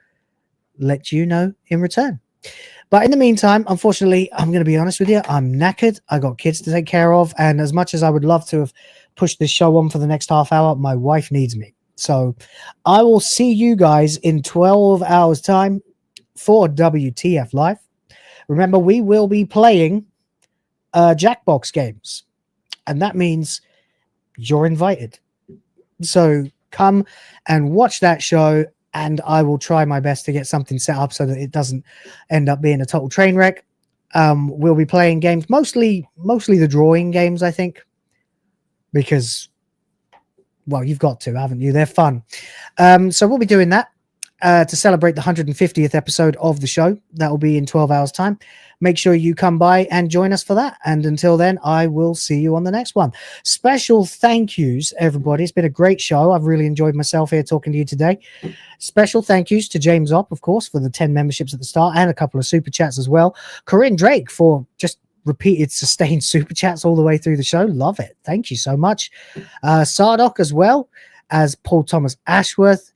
let you know in return. But in the meantime, unfortunately, I'm going to be honest with you, I'm knackered. I got kids to take care of, and as much as I would love to have pushed this show on for the next half hour, my wife needs me. So I will see you guys in 12 hours' time for WTF Live. Remember, we will be playing Jackbox games, and that means you're invited. So come and watch that show, and I will try my best to get something set up so that it doesn't end up being a total train wreck. We'll be playing games, mostly the drawing games, I think, because, well, you've got to, haven't you? They're fun. So we'll be doing that to celebrate the 150th episode of the show. That will be in 12 hours' time. Make sure you come by and join us for that. And until then, I will see you on the next one. Special thank yous, everybody. It's been a great show. I've really enjoyed myself here talking to you today. Special thank yous to James Opp, of course, for the 10 memberships at the start and a couple of super chats as well. Corinne Drake for just repeated sustained super chats all the way through the show. Love it. Thank you so much. Sardoc as well as Paul Thomas Ashworth.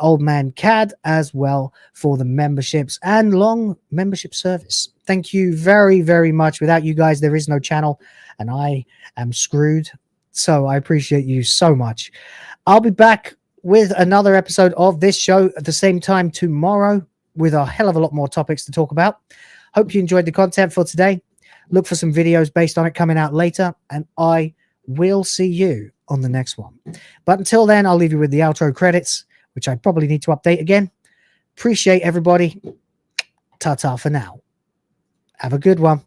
Old Man Cad as well for the memberships and long membership service. Thank you very, very much. Without you guys, there is no channel and I am screwed. So I appreciate you so much. I'll be back with another episode of this show at the same time tomorrow with a hell of a lot more topics to talk about. Hope you enjoyed the content for today. Look for some videos based on it coming out later, and I will see you on the next one. But until then, I'll leave you with the outro credits, which I probably need to update again. Appreciate everybody. Ta-ta for now. Have a good one.